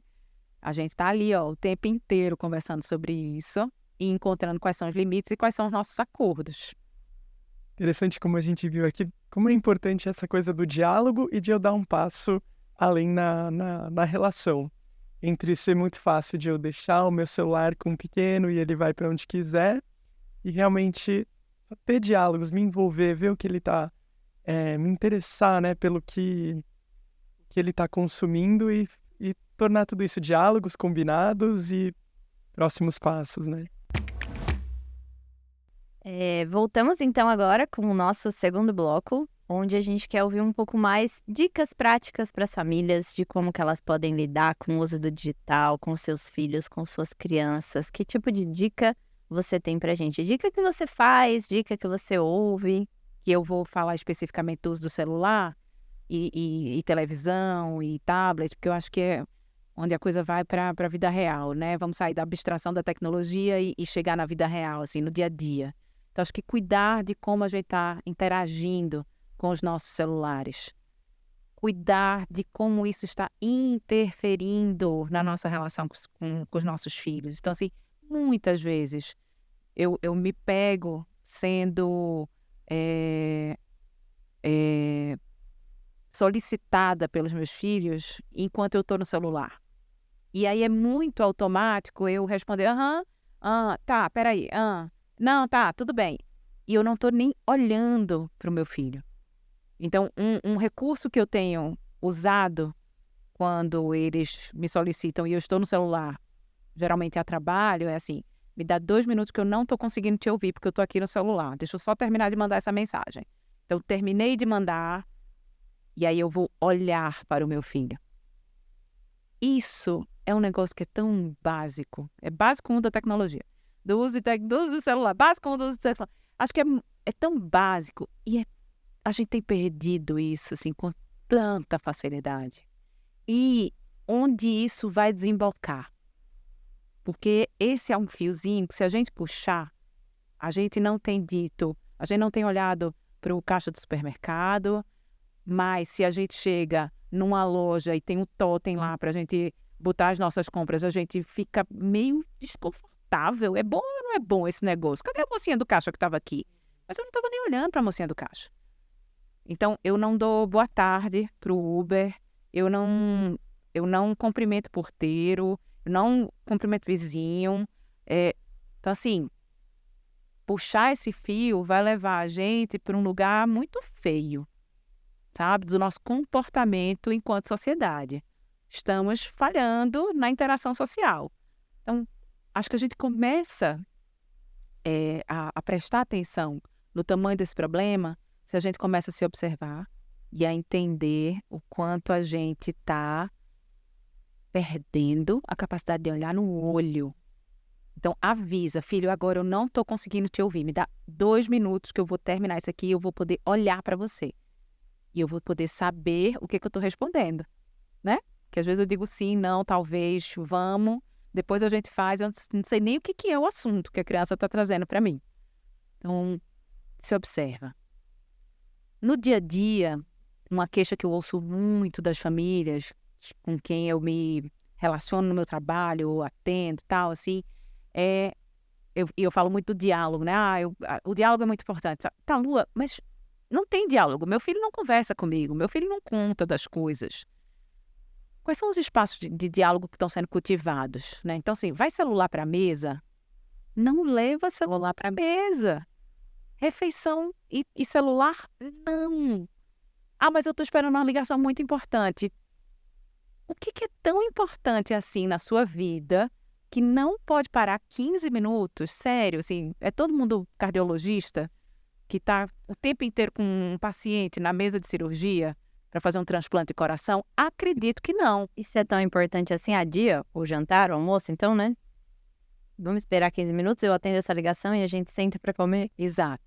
a gente tá ali, ó, o tempo inteiro conversando sobre isso e encontrando quais são os limites e quais são os nossos acordos. Interessante como a gente viu aqui, como é importante essa coisa do diálogo e de eu dar um passo além na relação. Entre ser muito fácil de eu deixar o meu celular com o pequeno e ele vai para onde quiser, e realmente ter diálogos, me envolver, ver o que ele está, me interessar, né, pelo que ele está consumindo e tornar tudo isso diálogos combinados e próximos passos, né? Voltamos então agora com o nosso segundo bloco, onde a gente quer ouvir um pouco mais dicas práticas para as famílias de como que elas podem lidar com o uso do digital, com seus filhos, com suas crianças. Que tipo de dica você tem pra gente? Dica que você faz, dica que você ouve? Que eu vou falar especificamente do uso do celular e televisão e tablet, porque eu acho que é onde a coisa vai para a vida real, né? Vamos sair da abstração da tecnologia e chegar na vida real, assim, no dia a dia. Então, acho que cuidar de como a gente está interagindo com os nossos celulares. Cuidar de como isso está interferindo na nossa relação com os nossos filhos. Então, assim, muitas vezes eu me pego sendo solicitada pelos meus filhos enquanto eu estou no celular. E aí é muito automático eu responder, tá, peraí, não, tá, tudo bem. E eu não estou nem olhando para o meu filho. Então, um recurso que eu tenho usado quando eles me solicitam e eu estou no celular, geralmente a trabalho, é assim, me dá 2 minutos que eu não estou conseguindo te ouvir porque eu estou aqui no celular. Deixa eu só terminar de mandar essa mensagem. Então, terminei de mandar e aí eu vou olhar para o meu filho. Isso é um negócio que é tão básico. É básico da tecnologia. Do uso do celular. Básico do uso do celular. Acho que é tão básico e a gente tem perdido isso assim, com tanta facilidade. E onde isso vai desembocar? Porque esse é um fiozinho que se a gente puxar, a gente não tem olhado para o caixa do supermercado, mas se a gente chega numa loja e tem um totem lá para a gente botar as nossas compras, a gente fica meio desconfortável. É bom ou não é bom esse negócio? Cadê a mocinha do caixa que estava aqui? Mas eu não estava nem olhando para a mocinha do caixa. Então, eu não dou boa tarde para o Uber, eu não cumprimento o porteiro, eu não cumprimento o vizinho. Então, assim, puxar esse fio vai levar a gente para um lugar muito feio, sabe? Do nosso comportamento enquanto sociedade. estamos falhando na interação social. Então, acho que a gente começa a prestar atenção no tamanho desse problema se a gente começa a se observar e a entender o quanto a gente está perdendo a capacidade de olhar no olho. Então, avisa, filho, agora eu não estou conseguindo te ouvir. Me dá 2 minutos que eu vou terminar isso aqui e eu vou poder olhar para você. E eu vou poder saber o que eu estou respondendo, né? Que às vezes eu digo sim, não, talvez, vamos. Depois a gente faz, eu não sei nem o que é o assunto que a criança está trazendo para mim. Então, se observa. No dia a dia, uma queixa que eu ouço muito das famílias com quem eu me relaciono no meu trabalho, ou atendo, tal, assim, eu falo muito do diálogo, né? O diálogo é muito importante. Tá, Lua, mas não tem diálogo. Meu filho não conversa comigo, meu filho não conta das coisas. Quais são os espaços de diálogo que estão sendo cultivados, né? Então, assim, vai celular para a mesa? Não leva celular para a mesa. Refeição e celular? Não. Mas eu estou esperando uma ligação muito importante. O que é tão importante assim na sua vida que não pode parar 15 minutos? Sério, assim, é todo mundo cardiologista que está o tempo inteiro com um paciente na mesa de cirurgia para fazer um transplante de coração? Acredito que não. Isso é tão importante assim, dia, o jantar, o almoço, então, né? Vamos esperar 15 minutos, eu atendo essa ligação e a gente senta para comer? Exato.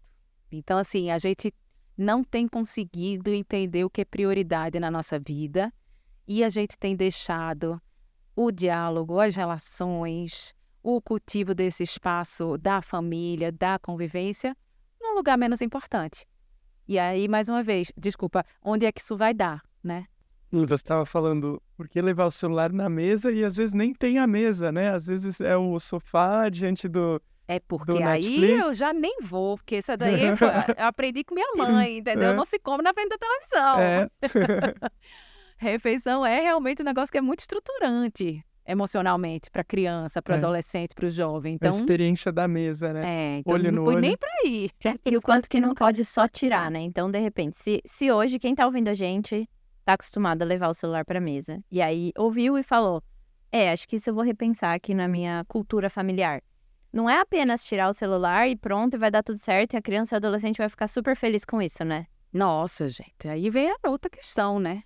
Então, assim, a gente não tem conseguido entender o que é prioridade na nossa vida e a gente tem deixado o diálogo, as relações, o cultivo desse espaço da família, da convivência, num lugar menos importante. E aí, mais uma vez, desculpa, onde é que isso vai dar, né? Você estava falando, por que levar o celular na mesa e às vezes nem tem a mesa, né? Às vezes é o sofá diante do Porque aí Netflix. eu já nem vou, porque essa daí eu aprendi com minha mãe, entendeu? Não se come na frente da televisão. Refeição é realmente um negócio que é muito estruturante emocionalmente para criança, para adolescente, para o jovem. Então, a experiência da mesa, né? Então olho não no fui olho. nem para ir. E o quanto que não pode só tirar, né? Então, de repente, se hoje quem tá ouvindo a gente tá acostumado a levar o celular pra mesa, e aí ouviu e falou, acho que isso eu vou repensar aqui na minha cultura familiar. Não é apenas tirar o celular e pronto, e vai dar tudo certo, e a criança e o adolescente vai ficar super feliz com isso, né? Nossa, gente, aí vem a outra questão, né?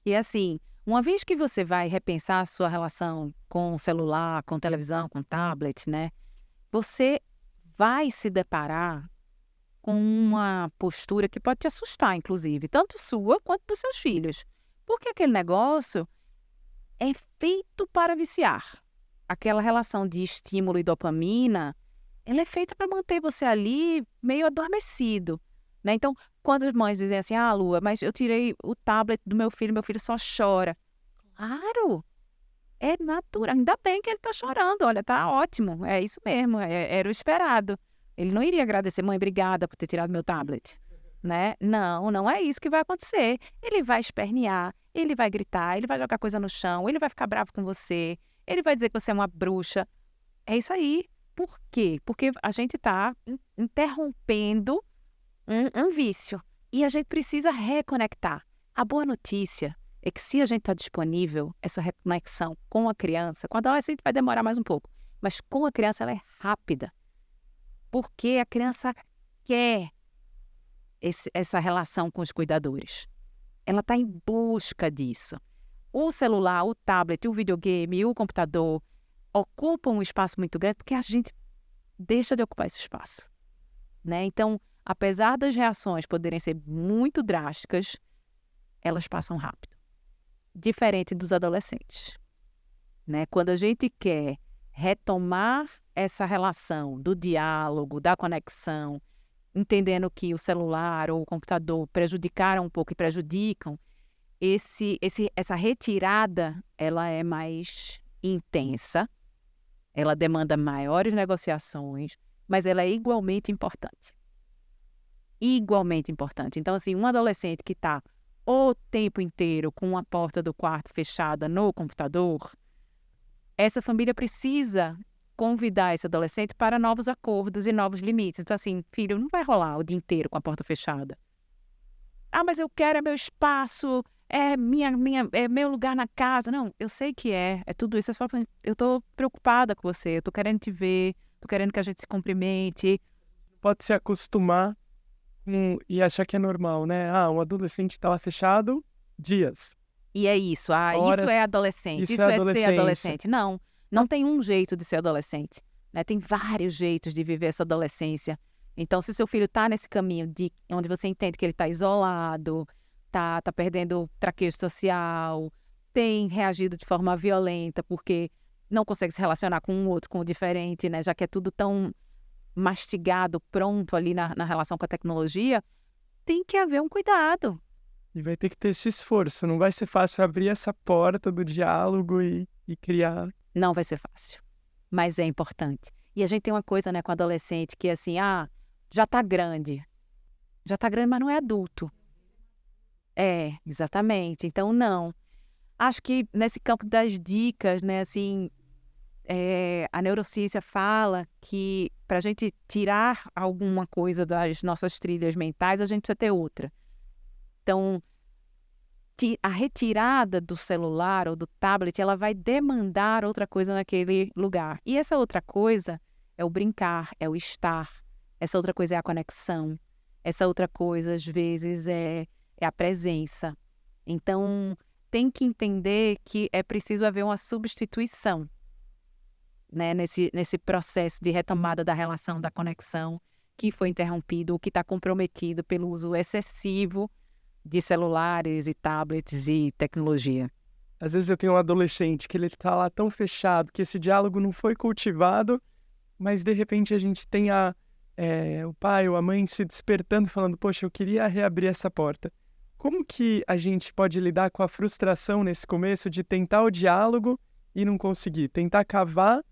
E assim, uma vez que você vai repensar a sua relação com o celular, com televisão, com tablet, né? Você vai se deparar com uma postura que pode te assustar, inclusive, tanto sua quanto dos seus filhos. Porque aquele negócio é feito para viciar. Aquela relação de estímulo e dopamina, ela é feita para manter você ali meio adormecido, né? Então, quando as mães dizem assim, Lua, mas eu tirei o tablet do meu filho só chora. Claro, é natural. Ainda bem que ele está chorando, olha, tá ótimo, é isso mesmo, era o esperado. Ele não iria agradecer, mãe, obrigada por ter tirado meu tablet, né? Não é isso que vai acontecer. Ele vai espernear, ele vai gritar, ele vai jogar coisa no chão, ele vai ficar bravo com você, ele vai dizer que você é uma bruxa. É isso aí. Por quê? Porque a gente está interrompendo um vício. E a gente precisa reconectar. A boa notícia é que se a gente está disponível, essa reconexão com a criança, com a adolescente vai demorar mais um pouco, mas com a criança ela é rápida. Porque a criança quer essa relação com os cuidadores. Ela está em busca disso. O celular, o tablet, o videogame, o computador ocupam um espaço muito grande porque a gente deixa de ocupar esse espaço, né? Então, apesar das reações poderem ser muito drásticas, elas passam rápido. Diferente dos adolescentes, né? Quando a gente quer retomar essa relação do diálogo, da conexão, entendendo que o celular ou o computador prejudicaram um pouco e prejudicam, essa retirada, ela é mais intensa, ela demanda maiores negociações, mas ela é igualmente importante. Igualmente importante. Então, assim, um adolescente que está o tempo inteiro com a porta do quarto fechada no computador, essa família precisa convidar esse adolescente para novos acordos e novos limites. Então, assim, filho, não vai rolar o dia inteiro com a porta fechada. Mas eu quero meu espaço, é meu lugar na casa. Não, eu sei que é tudo isso. Eu tô preocupada com você, eu tô querendo te ver, tô querendo que a gente se cumprimente. Pode se acostumar e achar que é normal, né? Um adolescente tá lá fechado dias, E é isso, isso horas. é adolescente, Isso isso é é ser adolescência. adolescente. Não tem um jeito de ser adolescente, né? Tem vários jeitos de viver essa adolescência. Então, se seu filho tá nesse caminho de onde você entende que ele tá isolado, tá perdendo traquejo social, tem reagido de forma violenta porque não consegue se relacionar com um outro, com o diferente, né? Já que é tudo tão mastigado, pronto ali na relação com a tecnologia, tem que haver um cuidado. E vai ter que ter esse esforço. Não vai ser fácil abrir essa porta do diálogo e criar. Não vai ser fácil, mas é importante. E a gente tem uma coisa, né, com adolescente que é assim, já tá grande. Já tá grande, mas não é adulto. É, exatamente. Então, não. Acho que nesse campo das dicas, né, assim, a neurociência fala que para a gente tirar alguma coisa das nossas trilhas mentais, a gente precisa ter outra. Então, a retirada do celular ou do tablet, ela vai demandar outra coisa naquele lugar. E essa outra coisa é o brincar, é o estar. Essa outra coisa é a conexão. Essa outra coisa, às vezes, é a presença. Então, tem que entender que é preciso haver uma substituição, né, nesse processo de retomada da relação, da conexão, que foi interrompido, ou que está comprometido pelo uso excessivo de celulares e tablets e tecnologia. Às vezes eu tenho um adolescente que ele tá lá tão fechado que esse diálogo não foi cultivado, mas de repente a gente tem o pai ou a mãe se despertando falando, poxa, eu queria reabrir essa porta. Como que a gente pode lidar com a frustração nesse começo de tentar o diálogo e não conseguir? Tentar cavar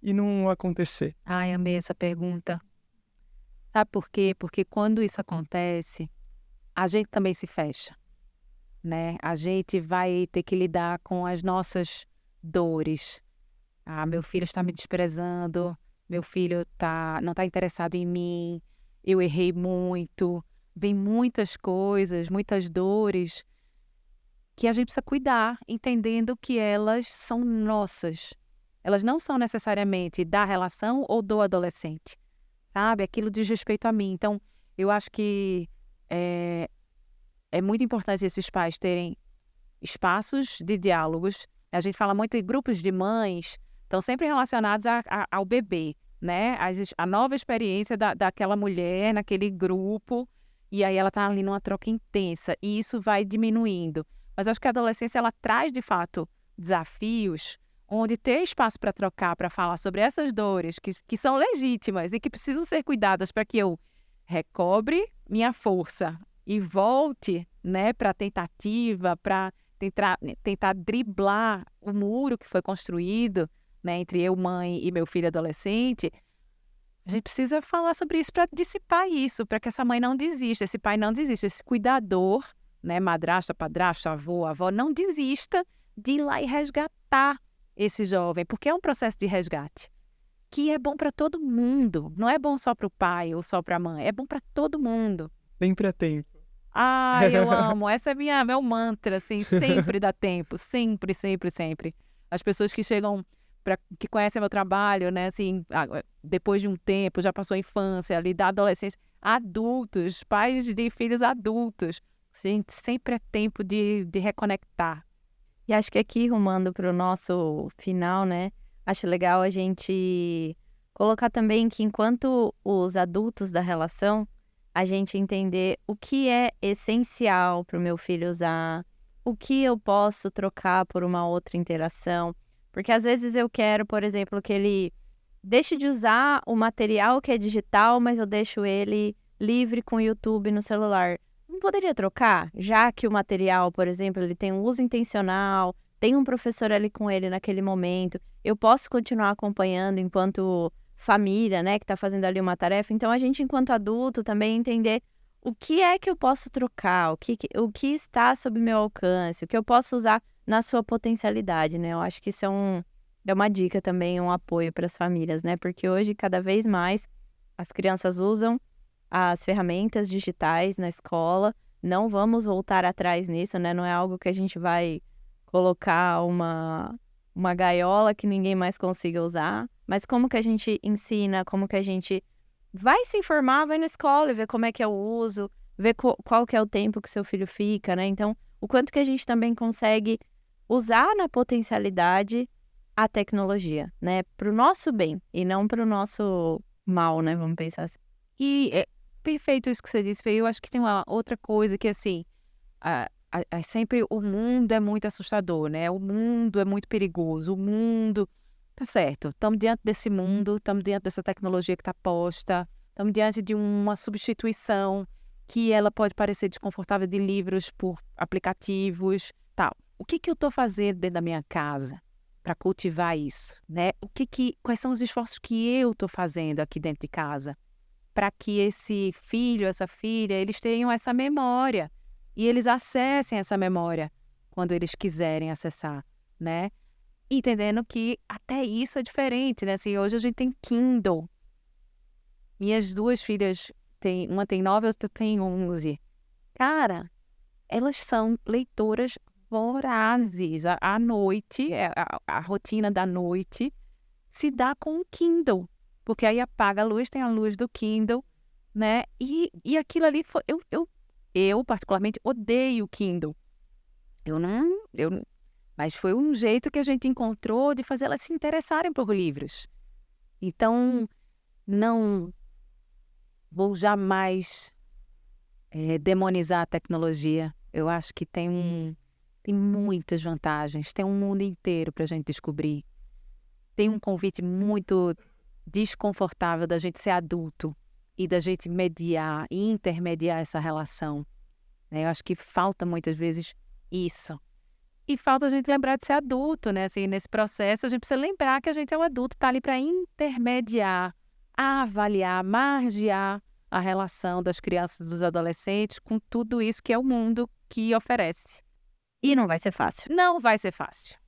e não acontecer? Ai, amei essa pergunta. Sabe por quê? Porque quando isso acontece, a gente também se fecha, né? A gente vai ter que lidar com as nossas dores. Meu filho está me desprezando, meu filho não está interessado em mim, eu errei muito. Vem muitas coisas, muitas dores que a gente precisa cuidar, entendendo que elas são nossas. Elas não são necessariamente da relação ou do adolescente, sabe? Aquilo diz respeito a mim. Então, eu acho que é muito importante esses pais terem espaços de diálogos. A gente fala muito em grupos de mães, estão sempre relacionados ao bebê, né? A nova experiência daquela mulher naquele grupo, e aí ela está ali numa troca intensa, e isso vai diminuindo. Mas eu acho que a adolescência, ela traz, de fato, desafios, onde ter espaço para trocar, para falar sobre essas dores que são legítimas e que precisam ser cuidadas para que eu recobre minha força e volte, né, para a tentativa, para tentar driblar o muro que foi construído, né, entre eu, mãe, e meu filho adolescente. A gente precisa falar sobre isso para dissipar isso, para que essa mãe não desista, esse pai não desista, esse cuidador, né, madrasta, padrasto, avó, não desista de ir lá e resgatar esse jovem, porque é um processo de resgate que é bom para todo mundo. Não é bom só para o pai ou só para a mãe, é bom para todo mundo. Sempre é tempo. Eu amo. Essa é meu mantra, assim, sempre dá tempo, sempre, sempre, sempre. As pessoas que chegam, que conhecem meu trabalho, né, assim, depois de um tempo, já passou a infância, ali da adolescência, adultos, pais de filhos adultos, gente, sempre é tempo de reconectar. E acho que aqui, rumando para o nosso final, né, acho legal a gente colocar também que enquanto os adultos da relação, a gente entender o que é essencial para o meu filho usar, o que eu posso trocar por uma outra interação. Porque às vezes eu quero, por exemplo, que ele deixe de usar o material que é digital, mas eu deixo ele livre com o YouTube no celular. Não poderia trocar? Já que o material, por exemplo, ele tem um uso intencional, tem um professor ali com ele naquele momento, eu posso continuar acompanhando enquanto família, né, que está fazendo ali uma tarefa. Então, a gente, enquanto adulto, também entender o que é que eu posso trocar, o que está sob meu alcance, o que eu posso usar na sua potencialidade, né? Eu acho que isso é uma dica também, um apoio para as famílias, né? Porque hoje, cada vez mais, as crianças usam as ferramentas digitais na escola, não vamos voltar atrás nisso, né? Não é algo que a gente vai colocar uma gaiola que ninguém mais consiga usar, mas como que a gente ensina, como que a gente vai se informar, vai na escola e ver como é que é o uso, ver qual que é o tempo que seu filho fica, né? Então, o quanto que a gente também consegue usar na potencialidade a tecnologia, né? Para o nosso bem e não para o nosso mal, né? Vamos pensar assim. E é perfeito isso que você disse, Fê. Eu acho que tem uma outra coisa que, assim, sempre o mundo é muito assustador, né? O mundo é muito perigoso, o mundo... Tá certo, estamos diante desse mundo, estamos diante dessa tecnologia que está posta, estamos diante de uma substituição que ela pode parecer desconfortável de livros por aplicativos, tal. O que eu estou fazendo dentro da minha casa para cultivar isso, né? Quais são os esforços que eu estou fazendo aqui dentro de casa para que esse filho, essa filha, eles tenham essa memória e eles acessem essa memória quando eles quiserem acessar, né? Entendendo que até isso é diferente, né? Assim, hoje a gente tem Kindle. Minhas duas filhas, uma tem 9, outra tem 11. Cara, elas são leitoras vorazes. À noite, a rotina da noite se dá com o Kindle. Porque aí apaga a luz, tem a luz do Kindle, né? E aquilo ali, eu particularmente odeio o Kindle. Mas foi um jeito que a gente encontrou de fazer elas se interessarem por livros. Então, não vou jamais demonizar a tecnologia. Eu acho que tem muitas vantagens, tem um mundo inteiro para a gente descobrir. Tem um convite muito desconfortável da gente ser adulto e da gente mediar e intermediar essa relação, né? Eu acho que falta muitas vezes isso. E falta a gente lembrar de ser adulto, né? Assim, nesse processo, a gente precisa lembrar que a gente é um adulto, está ali para intermediar, avaliar, margear a relação das crianças e dos adolescentes com tudo isso que é o mundo que oferece. E não vai ser fácil. Não vai ser fácil.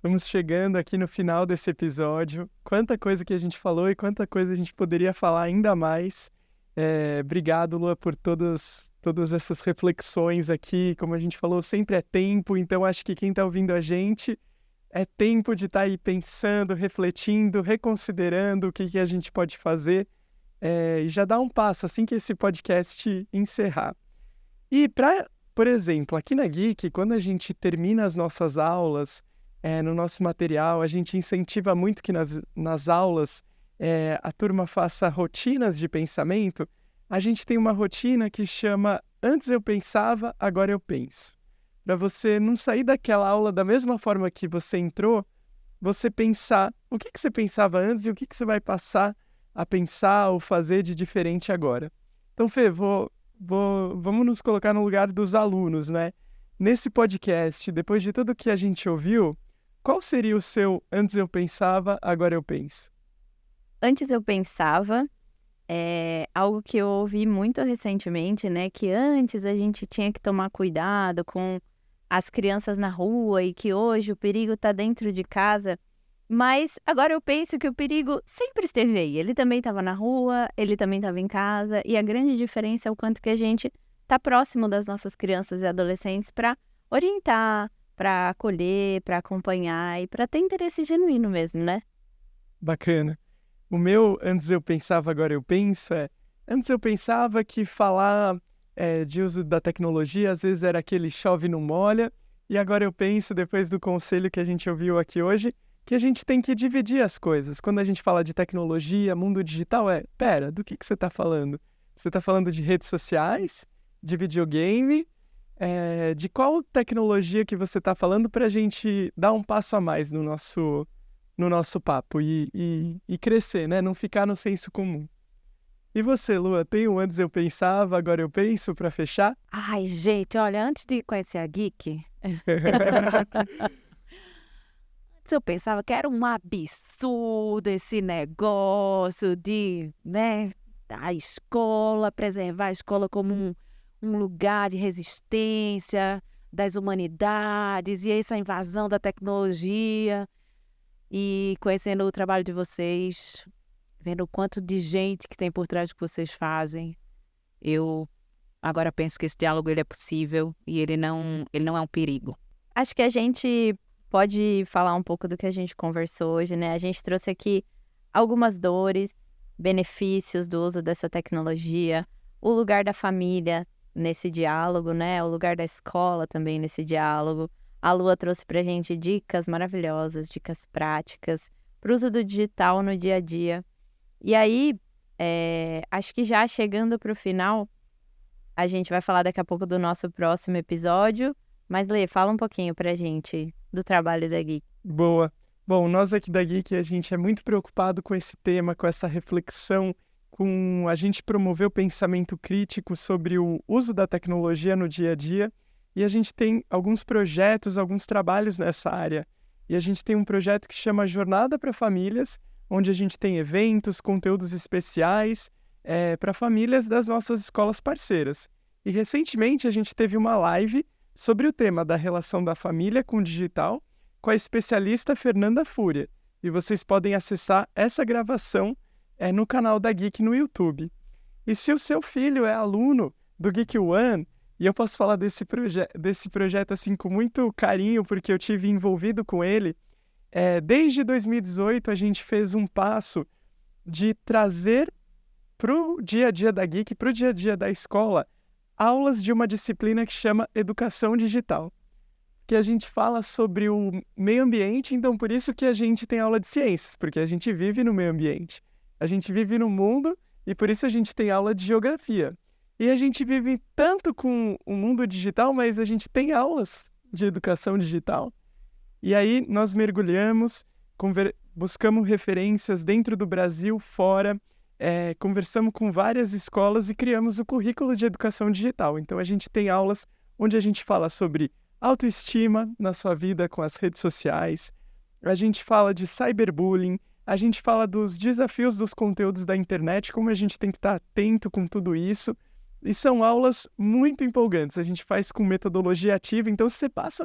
Vamos chegando aqui no final desse episódio. Quanta coisa que a gente falou e quanta coisa a gente poderia falar ainda mais. Obrigado, Lua, por todas essas reflexões aqui. Como a gente falou, sempre é tempo, então acho que quem está ouvindo a gente é tempo de estar aí pensando, refletindo, reconsiderando o que a gente pode fazer e já dar um passo assim que esse podcast encerrar. E por exemplo, aqui na Geek, quando a gente termina as nossas aulas, no nosso material, a gente incentiva muito que nas aulas a turma faça rotinas de pensamento. A gente tem uma rotina que chama Antes eu pensava, agora eu penso. Para você não sair daquela aula da mesma forma que você entrou, você pensar o que você pensava antes e o que você vai passar a pensar ou fazer de diferente agora. Então, Fê, vamos nos colocar no lugar dos alunos, né? Nesse podcast, depois de tudo que a gente ouviu, qual seria o seu Antes eu pensava, agora eu penso? Antes eu pensava, algo que eu ouvi muito recentemente, né? Que antes a gente tinha que tomar cuidado com as crianças na rua e que hoje o perigo está dentro de casa. Mas agora eu penso que o perigo sempre esteve aí. Ele também estava na rua, ele também estava em casa. E a grande diferença é o quanto que a gente está próximo das nossas crianças e adolescentes para orientar, para acolher, para acompanhar e para ter interesse genuíno mesmo, né? Bacana. O meu Antes eu pensava, agora eu penso antes eu pensava que falar de uso da tecnologia às vezes era aquele chove não molha, e agora eu penso, depois do conselho que a gente ouviu aqui hoje, que a gente tem que dividir as coisas. Quando a gente fala de tecnologia, mundo digital, pera, do que você está falando? Você está falando de redes sociais, de videogame, de qual tecnologia que você está falando para a gente dar um passo a mais no nosso papo e crescer, né? Não ficar no senso comum. E você, Lua, tem um Antes eu pensava, agora eu penso para fechar? Ai, gente, olha, antes de conhecer a Geek, antes eu pensava que era um absurdo esse negócio de, né, a escola, preservar a escola como um lugar de resistência das humanidades e essa invasão da tecnologia. E conhecendo o trabalho de vocês, vendo o quanto de gente que tem por trás do que vocês fazem, eu agora penso que esse diálogo ele é possível e ele não é um perigo. Acho que a gente pode falar um pouco do que a gente conversou hoje, né? A gente trouxe aqui algumas dores, benefícios do uso dessa tecnologia, o lugar da família nesse diálogo, né? O lugar da escola também nesse diálogo. A Lua trouxe pra gente dicas maravilhosas, dicas práticas para o uso do digital no dia a dia. E aí, acho que já chegando para o final, a gente vai falar daqui a pouco do nosso próximo episódio. Mas, Lê, fala um pouquinho pra gente do trabalho da Geek. Boa. Bom, nós aqui da Geek, a gente é muito preocupado com esse tema, com essa reflexão, com a gente promover o pensamento crítico sobre o uso da tecnologia no dia a dia. E a gente tem alguns projetos, alguns trabalhos nessa área. E a gente tem um projeto que chama Jornada para Famílias, onde a gente tem eventos, conteúdos especiais para famílias das nossas escolas parceiras. E recentemente a gente teve uma live sobre o tema da relação da família com o digital, com a especialista Fernanda Fúria. E vocês podem acessar essa gravação no canal da Geek no YouTube. E se o seu filho é aluno do Geek One, e eu posso falar desse projeto assim com muito carinho, porque eu tive envolvido com ele, desde 2018 a gente fez um passo de trazer para o dia a dia da Geek, para o dia a dia da escola, aulas de uma disciplina que chama Educação Digital, que a gente fala sobre o meio ambiente, então por isso que a gente tem aula de ciências, porque a gente vive no meio ambiente, a gente vive no mundo e por isso a gente tem aula de geografia. E a gente vive tanto com o mundo digital, mas a gente tem aulas de educação digital. E aí nós mergulhamos, buscamos referências dentro do Brasil, fora, conversamos com várias escolas e criamos o currículo de educação digital. Então a gente tem aulas onde a gente fala sobre autoestima na sua vida com as redes sociais, a gente fala de cyberbullying, a gente fala dos desafios dos conteúdos da internet, como a gente tem que estar atento com tudo isso. E são aulas muito empolgantes, a gente faz com metodologia ativa, então se você passa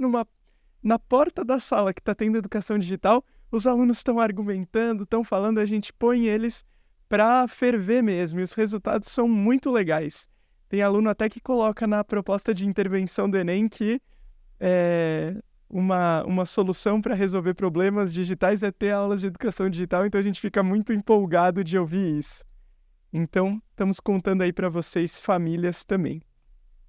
na porta da sala que está tendo educação digital, os alunos estão argumentando, estão falando, a gente põe eles para ferver mesmo, e os resultados são muito legais. Tem aluno até que coloca na proposta de intervenção do Enem que uma solução para resolver problemas digitais é ter aulas de educação digital, então a gente fica muito empolgado de ouvir isso. Então, estamos contando aí para vocês, famílias também.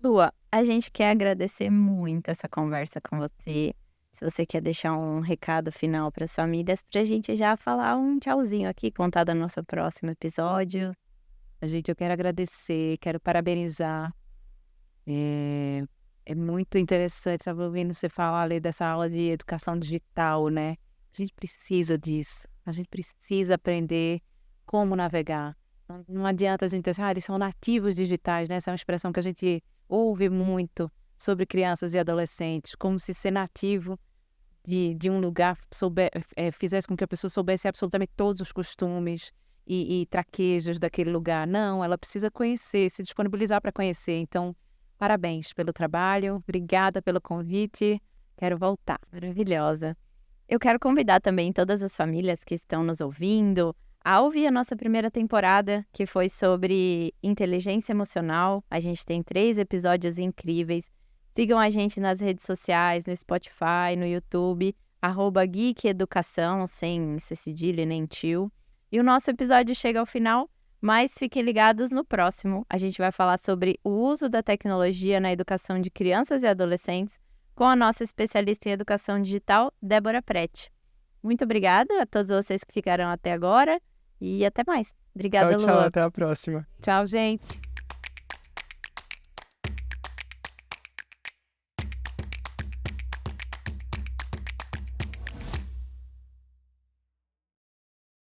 Lua, a gente quer agradecer muito essa conversa com você. Se você quer deixar um recado final para as famílias, para a gente já falar um tchauzinho aqui, contar do nosso próximo episódio. Gente, eu quero agradecer, quero parabenizar. É muito interessante, estava ouvindo você falar ali dessa aula de educação digital, né? A gente precisa disso. A gente precisa aprender como navegar. Não adianta a gente dizer, eles são nativos digitais, né? Essa é uma expressão que a gente ouve muito sobre crianças e adolescentes, como se ser nativo de um lugar fizesse com que a pessoa soubesse absolutamente todos os costumes e traquejos daquele lugar. Não, ela precisa conhecer, se disponibilizar para conhecer. Então, parabéns pelo trabalho, obrigada pelo convite, quero voltar. Maravilhosa. Eu quero convidar também todas as famílias que estão nos ouvindo a ouvir a nossa primeira temporada, que foi sobre inteligência emocional. A gente tem 3 episódios incríveis. Sigam a gente nas redes sociais, no Spotify, no YouTube, @geekeducação, sem cedilha nem tio. E o nosso episódio chega ao final, mas fiquem ligados no próximo. A gente vai falar sobre o uso da tecnologia na educação de crianças e adolescentes com a nossa especialista em educação digital, Débora Prete. Muito obrigada a todos vocês que ficaram até agora e até mais. Obrigada, Tchau, Lua. até a próxima. Tchau, gente.